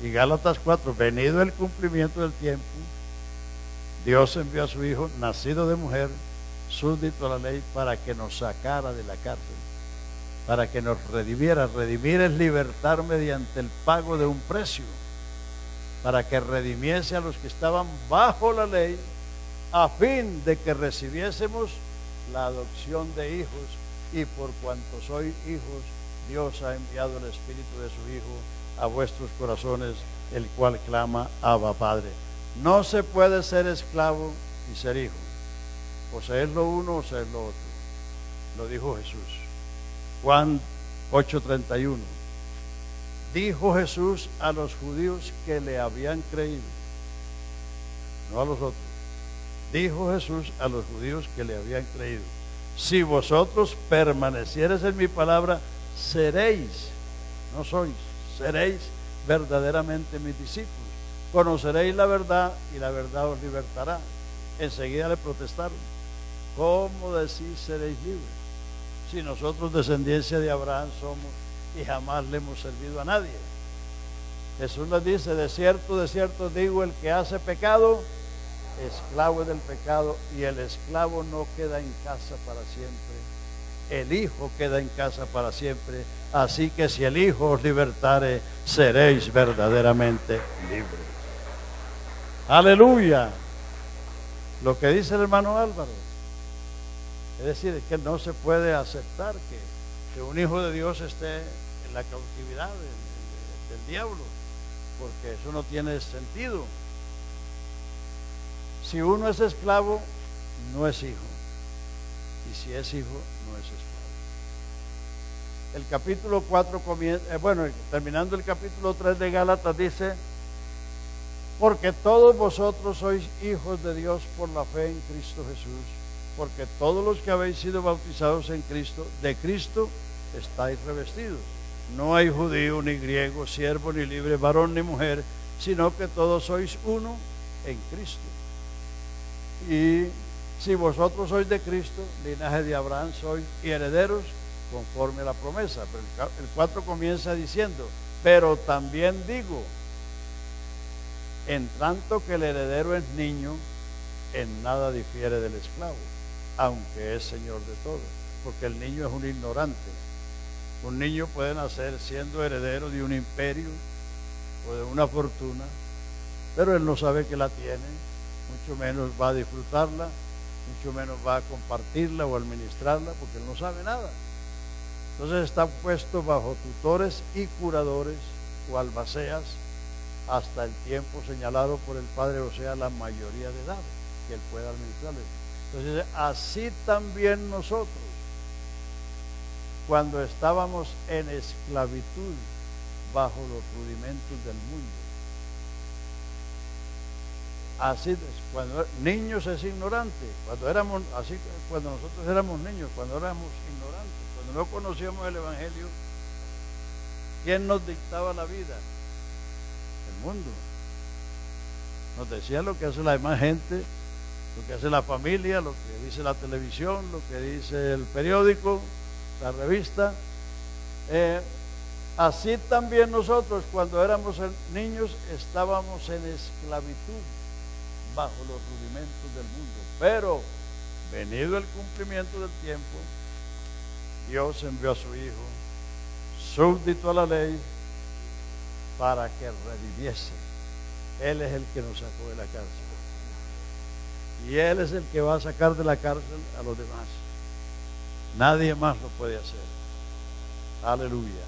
Y Gálatas 4, venido el cumplimiento del tiempo, Dios envió a su Hijo, nacido de mujer, súbdito a la ley, para que nos sacara de la cárcel, para que nos redimiera. Redimir es libertar mediante el pago de un precio, para que redimiese a los que estaban bajo la ley, a fin de que recibiésemos la adopción de hijos, y por cuanto sois hijos, Dios ha enviado el Espíritu de su Hijo a vuestros corazones, el cual clama, Abba, Padre. No se puede ser esclavo y ser hijo. O sea, es lo uno o sea, es lo otro. Lo dijo Jesús. Juan 8:31. Dijo Jesús a los judíos que le habían creído, no a los otros. Dijo Jesús a los judíos que le habían creído: si vosotros permaneciereis en mi palabra, seréis, no sois, seréis verdaderamente mis discípulos. Conoceréis la verdad y la verdad os libertará. Enseguida le protestaron: ¿cómo decís seréis libres? Si nosotros descendencia de Abraham somos y jamás le hemos servido a nadie. Jesús les dice: de cierto digo, el que hace pecado, esclavo es del pecado, y el esclavo no queda en casa para siempre, el Hijo queda en casa para siempre. Así que si el Hijo os libertare, seréis verdaderamente libres. Aleluya. Lo que dice el hermano Álvaro, es decir, es que no se puede aceptar que un hijo de Dios esté en la cautividad del diablo, porque eso no tiene sentido. Si uno es esclavo, no es hijo, y si es hijo, no es esclavo. El capítulo 4 comienza, terminando el capítulo 3 de Gálatas, dice: porque todos vosotros sois hijos de Dios por la fe en Cristo Jesús, porque todos los que habéis sido bautizados en Cristo, de Cristo estáis revestidos. No hay judío ni griego, siervo ni libre, varón ni mujer, sino que todos sois uno en Cristo. Y si vosotros sois de Cristo, linaje de Abraham sois, y herederos conforme a la promesa. Pero el 4 comienza diciendo: pero también digo, en tanto que el heredero es niño, en nada difiere del esclavo, aunque es señor de todo, porque el niño es un ignorante. Un niño puede nacer siendo heredero de un imperio o de una fortuna, pero él no sabe que la tiene, mucho menos va a disfrutarla, mucho menos va a compartirla o administrarla, porque él no sabe nada. Entonces está puesto bajo tutores y curadores o albaceas hasta el tiempo señalado por el Padre, o sea, la mayoría de edad, que él pueda administrarles. Entonces, así también nosotros, cuando estábamos en esclavitud bajo los rudimentos del mundo, así cuando niños es ignorante, cuando nosotros éramos niños, cuando éramos ignorantes, cuando no conocíamos el Evangelio, ¿quién nos dictaba la vida? El mundo. Nos decía lo que hace la demás gente, lo que hace la familia, lo que dice la televisión, lo que dice el periódico, la revista. Así también nosotros, cuando éramos niños, estábamos en esclavitud bajo los rudimentos del mundo. Pero, venido el cumplimiento del tiempo, Dios envió a su Hijo, súbdito a la ley, para que redimiese. Él es el que nos sacó de la cárcel. Y Él es el que va a sacar de la cárcel a los demás. Nadie más lo puede hacer. Aleluya.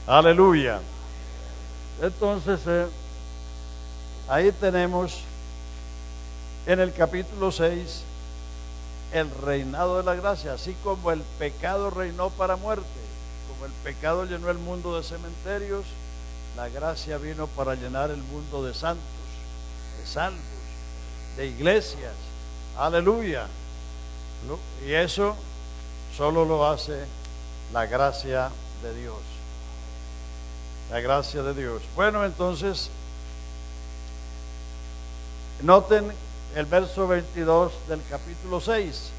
Aleluya. Entonces, ahí tenemos en el capítulo 6 el reinado de la gracia. Así como el pecado reinó para muerte, como el pecado llenó el mundo de cementerios, la gracia vino para llenar el mundo de santos, de salvos, de iglesias. Aleluya. Y eso solo lo hace la gracia de Dios. La gracia de Dios. Bueno, entonces, Noten el verso 22 del capítulo 6.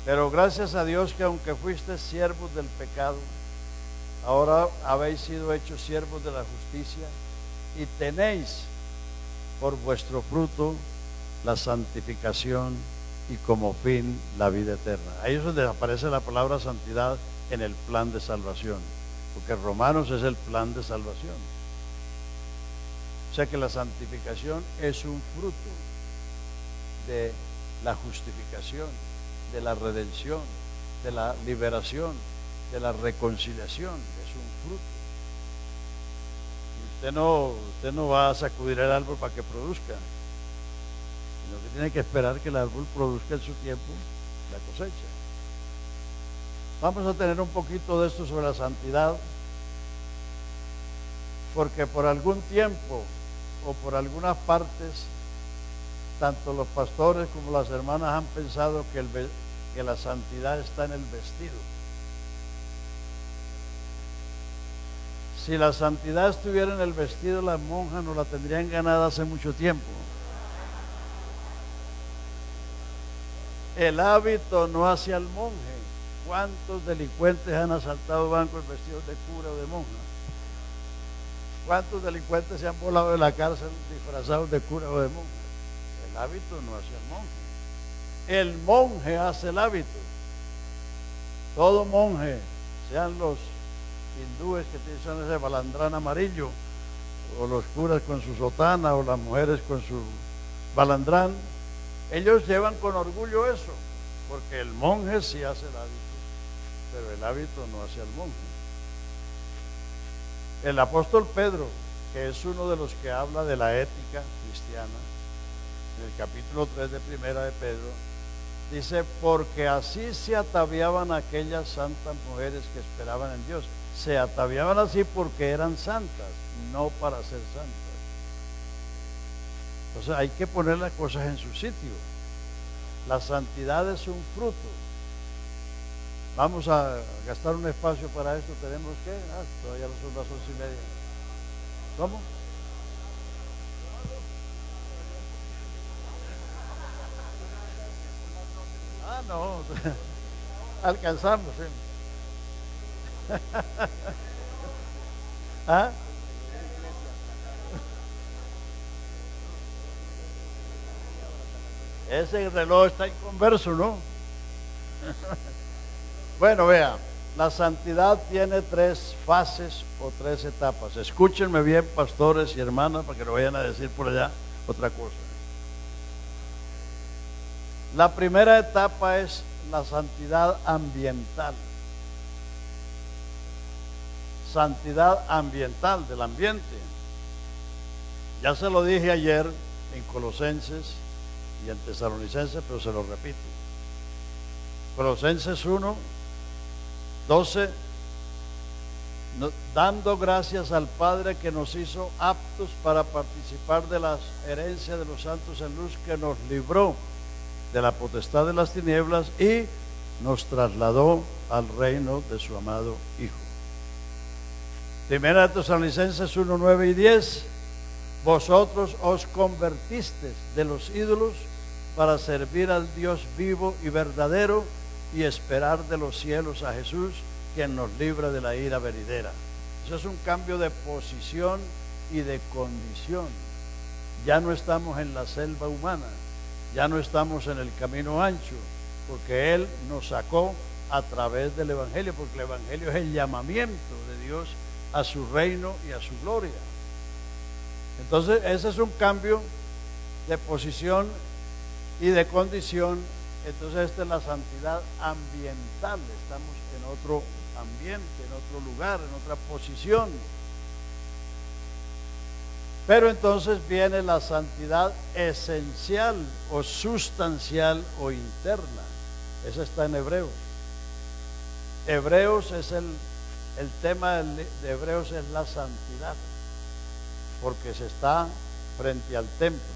Pero gracias a Dios que aunque fuisteis siervos del pecado, ahora habéis sido hechos siervos de la justicia y tenéis por vuestro fruto la santificación y como fin la vida eterna. Ahí es donde aparece la palabra santidad en el plan de salvación, porque Romanos es el plan de salvación. O sea que la santificación es un fruto de la justificación, de la redención, de la liberación, de la reconciliación. Es un fruto. Y usted no va a sacudir el árbol para que produzca, sino que tiene que esperar que el árbol produzca en su tiempo la cosecha. Vamos a tener un poquito de esto sobre la santidad, porque por algún tiempo o por algunas partes, tanto los pastores como las hermanas han pensado que la santidad está en el vestido. Si la santidad estuviera en el vestido, las monjas no la tendrían ganada hace mucho tiempo. El hábito no hace al monje. ¿Cuántos delincuentes han asaltado bancos vestidos de cura o de monja? ¿Cuántos delincuentes se han volado de la cárcel disfrazados de cura o de monja? El hábito no hace al monje. El monje hace el hábito. Todo monje, sean los hindúes que tienen ese balandrán amarillo, o los curas con su sotana, o las mujeres con su balandrán, ellos llevan con orgullo eso, porque el monje sí hace el hábito, pero el hábito no hace al monje. El apóstol Pedro, que es uno de los que habla de la ética cristiana, en el capítulo 3 de Primera de Pedro, dice: porque así se ataviaban aquellas santas mujeres que esperaban en Dios. Se ataviaban así porque eran santas, no para ser santas. Entonces hay que poner las cosas en su sitio. La santidad es un fruto. Vamos a gastar un espacio para esto. Tenemos que, todavía son las 11:30. ¿Cómo? No, alcanzamos, ¿sí? ¿Ah? Ese reloj está inconverso, ¿no? Bueno, vea, la santidad tiene 3 fases o 3 etapas. Escúchenme bien, pastores y hermanas, para que no vayan a decir por allá otra cosa. La primera etapa es la santidad ambiental. Santidad ambiental, del ambiente. Ya se lo dije ayer en Colosenses y en Tesalonicenses, pero se lo repito. Colosenses 1:12, dando gracias al Padre que nos hizo aptos para participar de la herencia de los santos en luz, que nos libró de la potestad de las tinieblas y nos trasladó al reino de su amado Hijo. Primera de Tesalonicenses 1:9 y 10, vosotros os convertisteis de los ídolos para servir al Dios vivo y verdadero y esperar de los cielos a Jesús, quien nos libra de la ira venidera. Eso es un cambio de posición y de condición. Ya no estamos en la selva humana, ya no estamos en el camino ancho, porque Él nos sacó a través del Evangelio, porque el Evangelio es el llamamiento de Dios a su reino y a su gloria. Entonces ese es un cambio de posición y de condición. Entonces esta es la santidad ambiental. Estamos en otro ambiente, en otro lugar, en otra posición. Pero entonces viene la santidad esencial o sustancial o interna. Esa está en Hebreos. Hebreos es el tema de Hebreos es la santidad, porque se está frente al templo.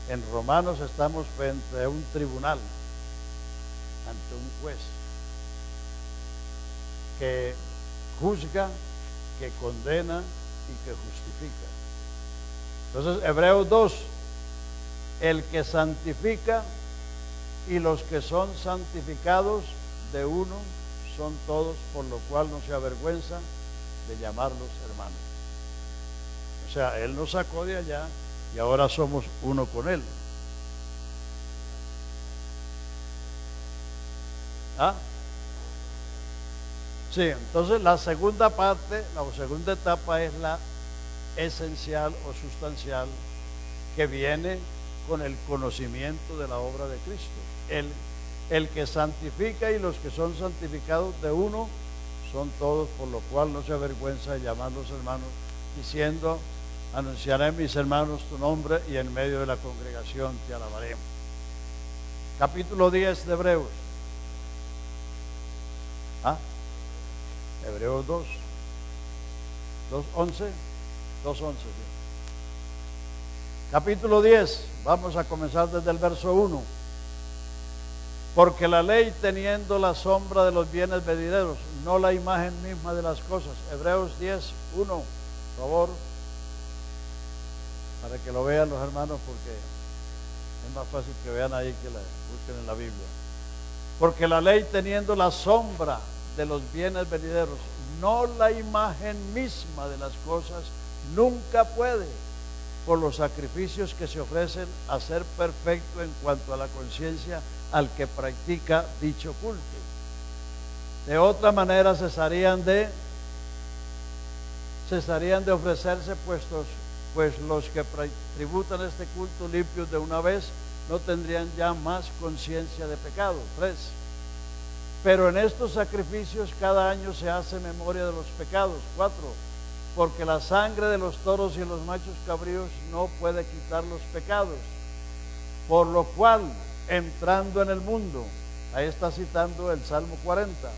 En Romanos estamos frente a un tribunal, ante un juez que juzga, que condena y que justifica. Entonces, Hebreos 2, el que santifica y los que son santificados de uno son todos, por lo cual no se avergüenza de llamarlos hermanos. O sea, Él nos sacó de allá y ahora somos uno con Él. ¿Ah? Sí, entonces la segunda parte, la segunda etapa es la esencial o sustancial, que viene con el conocimiento de la obra de Cristo. El que santifica y los que son santificados de uno son todos, por lo cual no se avergüenza de llamarlos hermanos, diciendo: anunciaré, mis hermanos, tu nombre, y en medio de la congregación te alabaremos. Capítulo 10 de Hebreos. ¿Ah? Hebreos 2, 2:11, 2:11. Capítulo 10, vamos a comenzar desde el verso 1. Porque la ley, teniendo la sombra de los bienes venideros, no la imagen misma de las cosas. Hebreos 10, 1, por favor, para que lo vean los hermanos, porque es más fácil que vean ahí que la busquen en la Biblia. Porque la ley, teniendo la sombra de los bienes venideros, no la imagen misma de las cosas, nunca puede, por los sacrificios que se ofrecen, hacer perfecto en cuanto a la conciencia al que practica dicho culto. De otra manera cesarían de ofrecerse, pues los que tributan este culto limpios de una vez no tendrían ya más conciencia de pecado. 3. Pero en estos sacrificios cada año se hace memoria de los pecados. 4. Porque la sangre de los toros y los machos cabríos no puede quitar los pecados. Por lo cual, entrando en el mundo, ahí está citando el Salmo 40,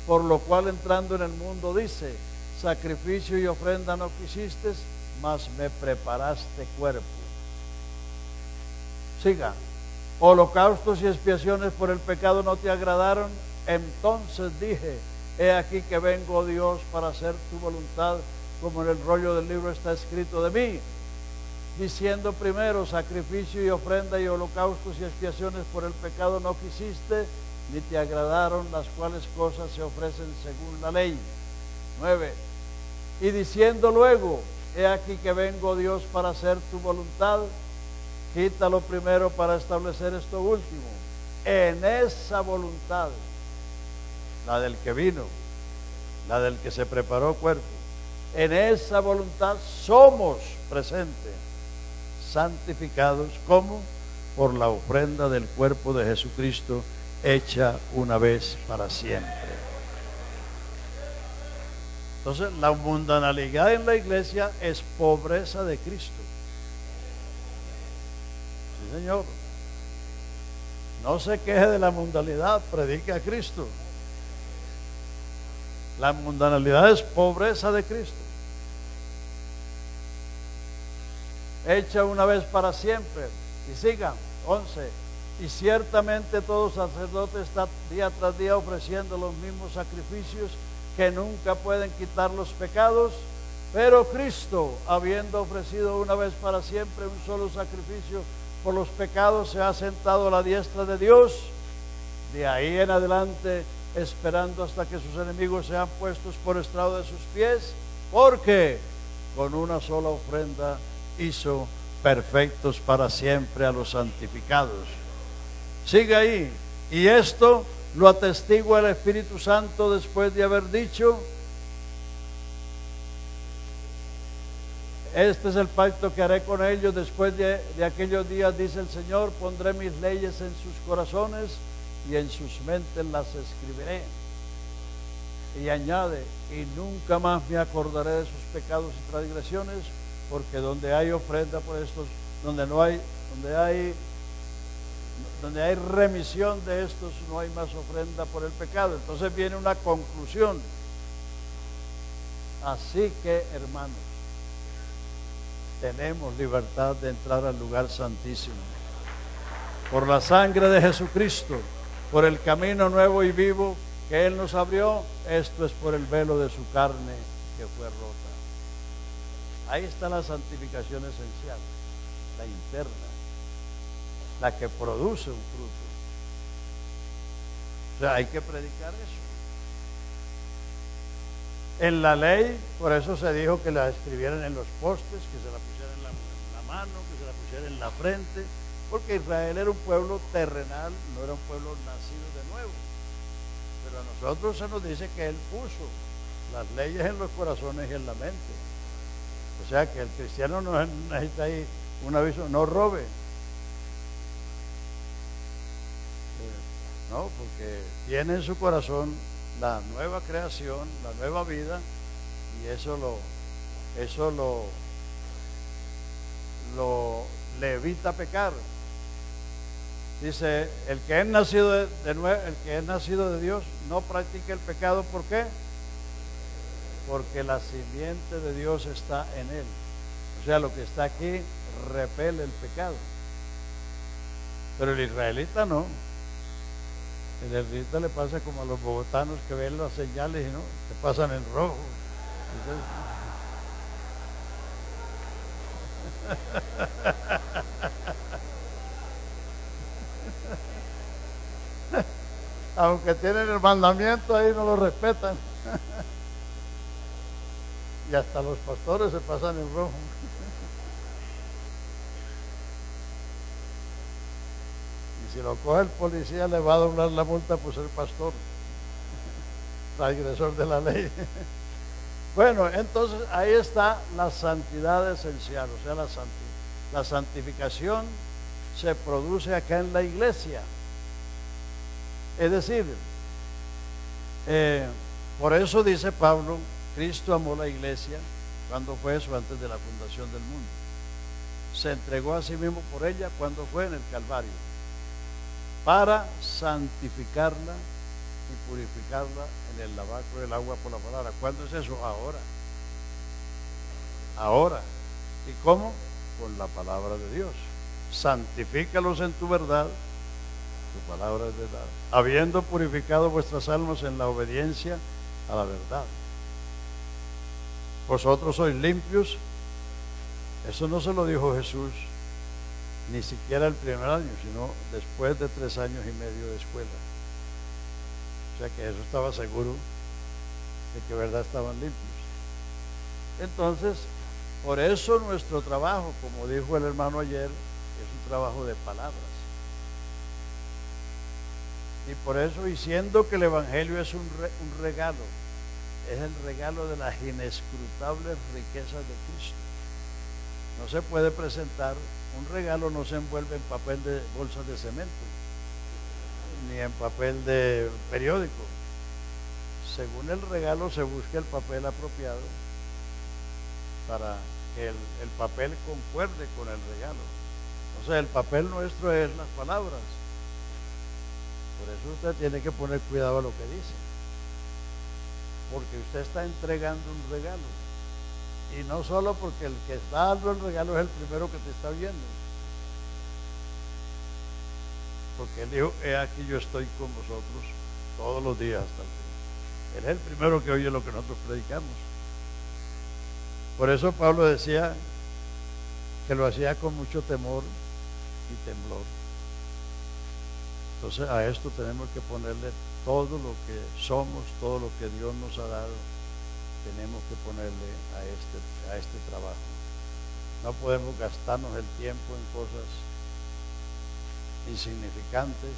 por lo cual entrando en el mundo dice: sacrificio y ofrenda no quisiste, mas me preparaste cuerpo. Siga. Holocaustos y expiaciones por el pecado no te agradaron. Entonces dije: he aquí que vengo, Dios, para hacer tu voluntad, como en el rollo del libro está escrito de mí. Diciendo primero: sacrificio y ofrenda y holocaustos y expiaciones por el pecado no quisiste, ni te agradaron, las cuales cosas se ofrecen según la ley. 9. Y diciendo luego: he aquí que vengo, Dios, para hacer tu voluntad, quita lo primero para establecer esto último. En esa voluntad, la del que vino, la del que se preparó cuerpo, en esa voluntad somos presentes, santificados, ¿cómo? Por la ofrenda del cuerpo de Jesucristo, hecha una vez para siempre. Entonces, la mundanalidad en la iglesia es pobreza de Cristo. Sí, Señor. No se queje de la mundanalidad, predique a Cristo. La mundanalidad es pobreza de Cristo, hecha una vez para siempre. Y sigan, 11. Y ciertamente todo sacerdote está día tras día ofreciendo los mismos sacrificios que nunca pueden quitar los pecados, pero Cristo, habiendo ofrecido una vez para siempre un solo sacrificio por los pecados, se ha sentado a la diestra de Dios, de ahí en adelante esperando hasta que sus enemigos sean puestos por estrado de sus pies, porque con una sola ofrenda hizo perfectos para siempre a los santificados. Sigue ahí. Y esto lo atestigua el Espíritu Santo después de haber dicho: este es el pacto que haré con ellos después de aquellos días, dice el Señor, pondré mis leyes en sus corazones y en sus mentes las escribiré. Y añade: y nunca más me acordaré de sus pecados y transgresiones, porque donde hay ofrenda por estos, donde hay remisión de estos, no hay más ofrenda por el pecado. Entonces viene una conclusión. Así que, hermanos, tenemos libertad de entrar al lugar santísimo por la sangre de Jesucristo, por el camino nuevo y vivo que Él nos abrió. Esto es por el velo de su carne que fue rota. Ahí está la santificación esencial, la interna, la que produce un fruto. O sea, hay que predicar eso. En la ley, por eso se dijo que la escribieran en los postes, que se la pusieran en la mano, que se la pusieran en la frente, porque Israel era un pueblo terrenal, no era un pueblo nacido de nuevo. Pero a nosotros se nos dice que Él puso las leyes en los corazones y en la mente. O sea que el cristiano no necesita ahí un aviso, no robe. No, porque tiene en su corazón la nueva creación, la nueva vida, y eso le evita pecar. Dice, el que es nacido de nuevo, el que es nacido de Dios, no practica el pecado. ¿Por qué? Porque la simiente de Dios está en él. O sea, lo que está aquí repele el pecado. Pero el israelita no. El israelita le pasa como a los bogotanos que ven las señales y no, se pasan en rojo. Aunque tienen el mandamiento, ahí no lo respetan. Y hasta los pastores se pasan en rojo. Y si lo coge el policía, le va a doblar la multa por ser pastor, transgresor de la ley. Bueno, entonces ahí está la santidad esencial. O sea, la santificación se produce acá en la iglesia. Es decir, por eso dice Pablo, Cristo amó la iglesia. ¿Cuándo fue eso? Antes de la fundación del mundo. Se entregó a sí mismo por ella. ¿Cuándo fue? En el Calvario, para santificarla y purificarla en el lavacro del agua por la palabra. ¿Cuándo es eso? Ahora. Ahora. ¿Y cómo? Con la palabra de Dios. Santifícalos en tu verdad. Tu palabra es verdad. Habiendo purificado vuestras almas en la obediencia a la verdad. Vosotros sois limpios. Eso no se lo dijo Jesús ni siquiera el primer año, sino después de 3 años y medio de escuela. O sea que Jesús estaba seguro de que verdad estaban limpios. Entonces, por eso nuestro trabajo, como dijo el hermano ayer, es un trabajo de palabras. Y por eso, y siendo que el Evangelio es un regalo, es el regalo de las inescrutables riquezas de Cristo. No se puede presentar, un regalo no se envuelve en papel de bolsas de cemento, ni en papel de periódico. Según el regalo se busca el papel apropiado para que el papel concuerde con el regalo. O sea, el papel nuestro es las palabras. Por eso usted tiene que poner cuidado a lo que dice, porque usted está entregando un regalo. Y no solo porque el que está dando el regalo es el primero que te está viendo, porque Él dijo, he aquí yo estoy con vosotros todos los días hasta el fin. Él es el primero que oye lo que nosotros predicamos. Por eso Pablo decía que lo hacía con mucho temor y temblor. Entonces a esto tenemos que ponerle todo lo que somos, todo lo que Dios nos ha dado. Tenemos que ponerle a este trabajo. No podemos gastarnos el tiempo en cosas insignificantes,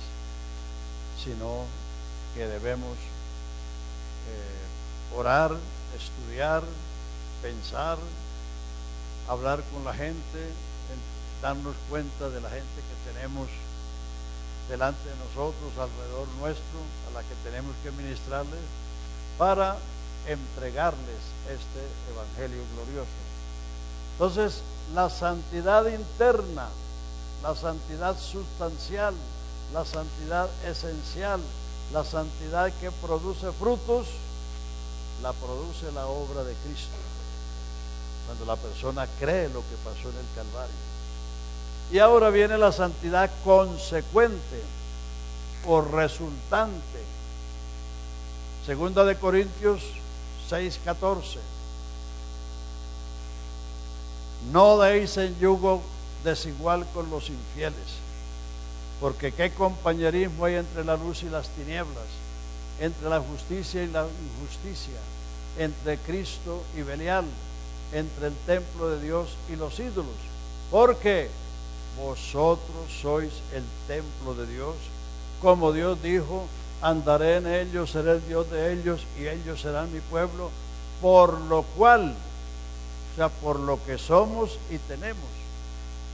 sino que debemos orar, estudiar, pensar, hablar con la gente, darnos cuenta de la gente que tenemos delante de nosotros, alrededor nuestro, a la que tenemos que ministrarles, para entregarles este evangelio glorioso. Entonces, la santidad interna, la santidad sustancial, la santidad esencial, la santidad que produce frutos, la produce la obra de Cristo, cuando la persona cree lo que pasó en el Calvario. Y ahora viene la santidad consecuente o resultante. Segunda de Corintios 6:14. No deis en yugo desigual con los infieles, porque qué compañerismo hay entre la luz y las tinieblas, entre la justicia y la injusticia, entre Cristo y Belial, entre el templo de Dios y los ídolos. Porque vosotros sois el templo de Dios, como Dios dijo: andaré en ellos, seré el Dios de ellos y ellos serán mi pueblo. Por lo cual, o sea, por lo que somos y tenemos,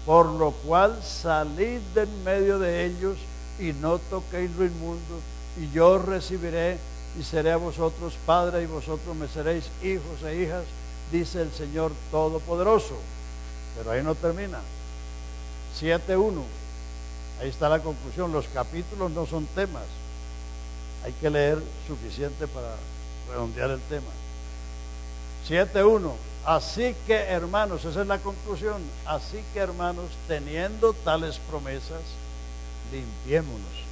por lo cual salid de en medio de ellos y no toquéis lo inmundo, y yo os recibiré y seré a vosotros padre y vosotros me seréis hijos e hijas, dice el Señor Todopoderoso. Pero ahí no termina. 7:1, ahí está la conclusión. Los capítulos no son temas, hay que leer suficiente para redondear el tema. 7:1, así que hermanos, esa es la conclusión, así que hermanos, teniendo tales promesas, limpiémonos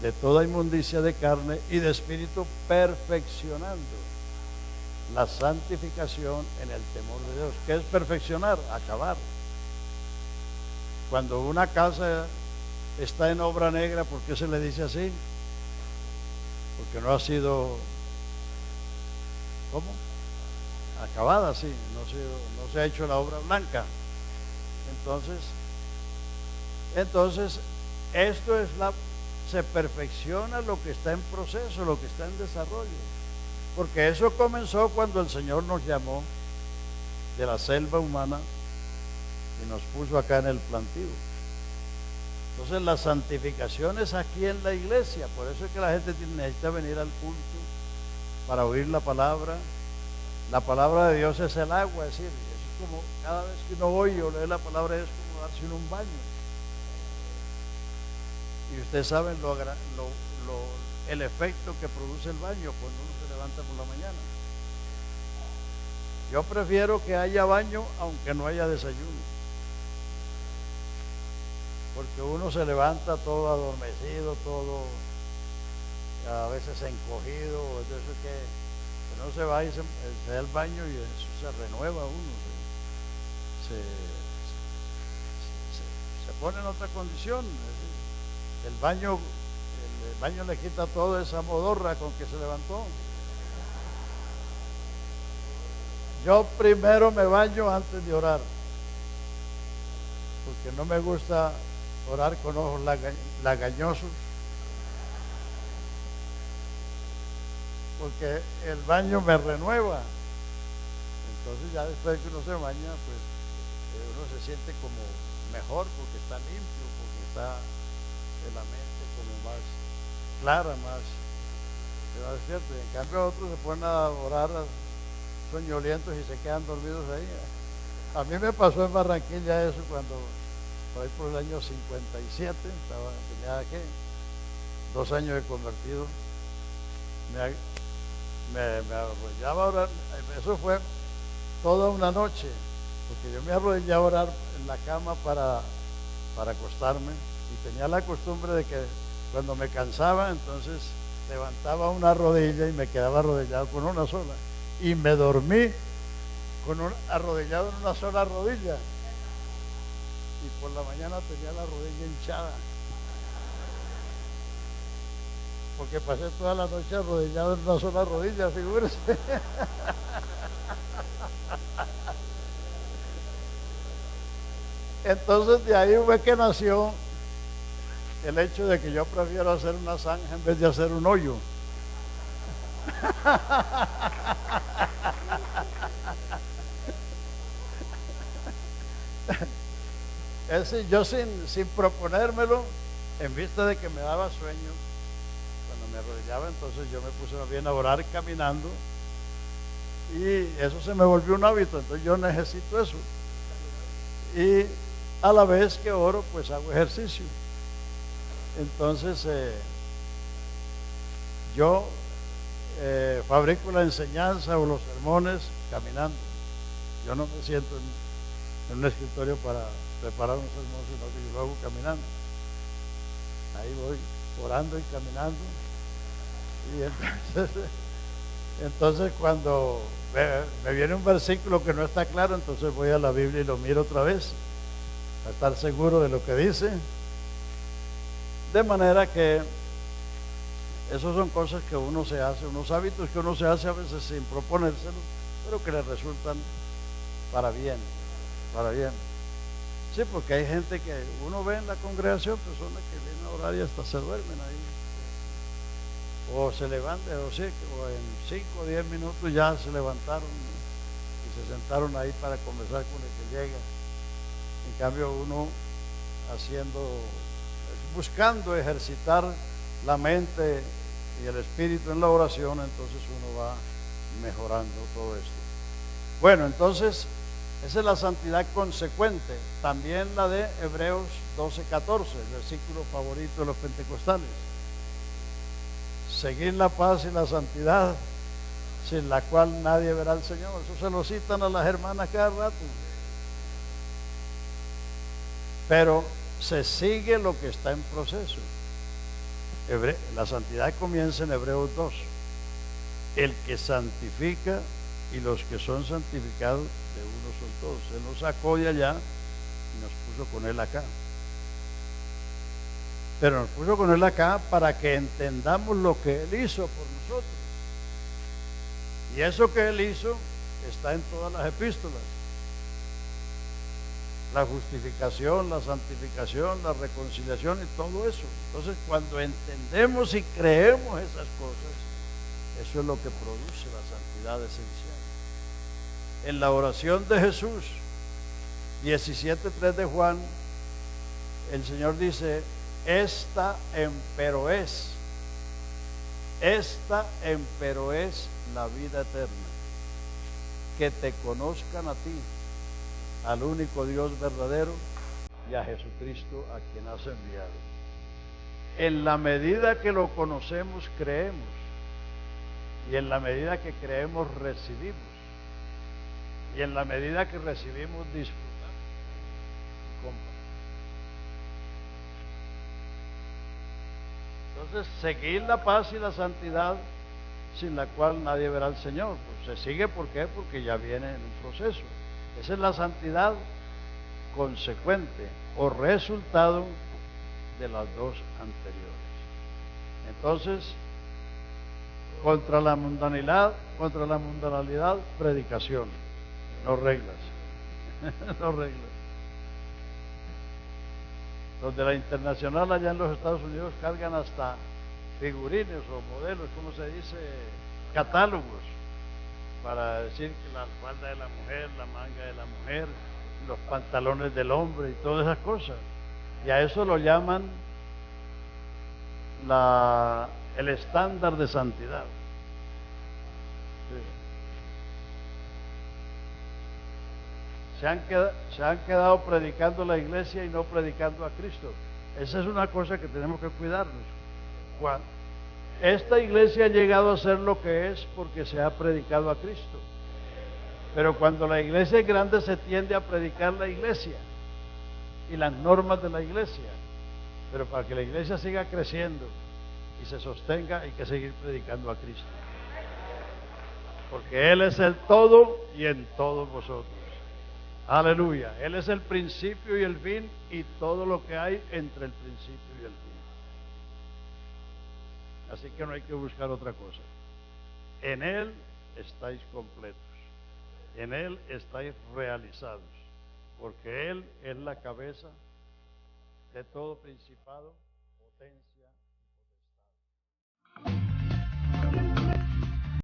de toda inmundicia de carne y de espíritu, perfeccionando la santificación en el temor de Dios. ¿Qué es perfeccionar? Acabar. Cuando una casa está en obra negra, ¿por qué se le dice así? Porque no ha sido, ¿cómo? Acabada, sí, no se ha hecho la obra blanca. Entonces esto es se perfecciona lo que está en proceso, lo que está en desarrollo, porque eso comenzó cuando el Señor nos llamó de la selva humana y nos puso acá en el plantío. Entonces la santificación es aquí en la iglesia. Por eso es que la gente necesita venir al culto para oír la palabra. La palabra de Dios es el agua, es decir, eso es como cada vez que uno oye o lee la palabra, es como darse en un baño. Y ustedes saben el efecto que produce el baño cuando uno se levanta por la mañana. Yo prefiero que haya baño aunque no haya desayuno, porque uno se levanta todo adormecido, todo a veces encogido. Entonces que no se va y se da el baño y eso se renueva uno, se pone en otra condición. El baño le quita toda esa modorra con que se levantó. Yo primero me baño antes de orar, porque no me gusta orar con ojos lagañosos, porque el baño me renueva. Entonces ya después que uno se baña, pues uno se siente como mejor, porque está limpio, porque está en la mente como más clara, más despierta. En cambio otros se ponen a orar soñolientos y se quedan dormidos ahí. A mí me pasó en Barranquilla eso cuando, por ahí por el año 57, tenía ¿qué? 2 años de convertido. Me arrodillaba a orar. Eso fue toda una noche, porque yo me arrodillaba a orar en la cama para acostarme, y tenía la costumbre de que cuando me cansaba, entonces levantaba una rodilla y me quedaba arrodillado con una sola, y me dormí arrodillado en una sola rodilla, y por la mañana tenía la rodilla hinchada, porque pasé toda la noche arrodillado en una sola rodilla, figúrese. Entonces de ahí fue que nació el hecho de que yo prefiero hacer una zanja en vez de hacer un hoyo. Es decir, yo sin proponérmelo, en vista de que me daba sueño, cuando me arrodillaba, entonces yo me puse más bien a orar caminando, y eso se me volvió un hábito. Entonces yo necesito eso, y a la vez que oro, pues hago ejercicio. Entonces yo fabrico la enseñanza o los sermones caminando. Yo no me siento en un escritorio para preparar un sermón, sino que yo lo hago caminando. Ahí voy orando y caminando, y entonces Entonces cuando me viene un versículo que no está claro, entonces voy a la Biblia y lo miro otra vez, para estar seguro de lo que dice. De manera que esas son cosas que uno se hace, unos hábitos que uno se hace a veces sin proponérselo, pero que le resultan para bien, para bien. Sí, porque hay gente que uno ve en la congregación, personas que vienen a orar y hasta se duermen ahí, o se levantan, o en 5 o 10 minutos ya se levantaron y se sentaron ahí para conversar con el que llega. En cambio uno buscando ejercitar la mente y el espíritu en la oración, entonces uno va mejorando todo esto. Bueno, entonces esa es la santidad consecuente. También la de Hebreos 12:14, el versículo favorito de los pentecostales. Seguir la paz y la santidad, sin la cual nadie verá al Señor. Eso se lo citan a las hermanas cada rato. Pero se sigue lo que está en proceso. La santidad comienza en Hebreos 2. El que santifica y los que son santificados de uno son todos. Él nos sacó de allá y nos puso con él acá. Pero nos puso con él acá para que entendamos lo que él hizo por nosotros. Y eso que él hizo está en todas las epístolas. La justificación, la santificación, la reconciliación y todo eso. Entonces, cuando entendemos y creemos esas cosas, eso es lo que produce la santidad esencial. En la oración de Jesús, 17:3 de Juan, el Señor dice: esta empero es la vida eterna, que te conozcan a ti, al único Dios verdadero, y a Jesucristo a quien has enviado. En la medida que lo conocemos, creemos, y en la medida que creemos, recibimos, y en la medida que recibimos, disfrutamos y compartimos. Entonces, seguir la paz y la santidad, sin la cual nadie verá al Señor. Pues se sigue, ¿por qué? Porque ya viene en un proceso. Esa es la santidad consecuente o resultado de las dos anteriores. Entonces, contra la mundanalidad, predicación, no reglas. No reglas. Los de la Internacional allá en los Estados Unidos cargan hasta figurines o modelos, ¿cómo se dice? Catálogos, para decir que la falda de la mujer, la manga de la mujer, los pantalones del hombre y todas esas cosas. Y a eso lo llaman el estándar de santidad. Sí. Se han quedado predicando la iglesia y no predicando a Cristo. Esa es una cosa que tenemos que cuidarnos. Esta iglesia ha llegado a ser lo que es porque se ha predicado a Cristo. Pero cuando la iglesia es grande, se tiende a predicar la iglesia y las normas de la iglesia. Pero para que la iglesia siga creciendo y se sostenga, hay que seguir predicando a Cristo. Porque Él es el todo y en todos vosotros. Aleluya. Él es el principio y el fin y todo lo que hay entre el principio y el fin. Así que no hay que buscar otra cosa. En Él estáis completos. En Él estáis realizados. Porque Él es la cabeza de todo principado, potencia.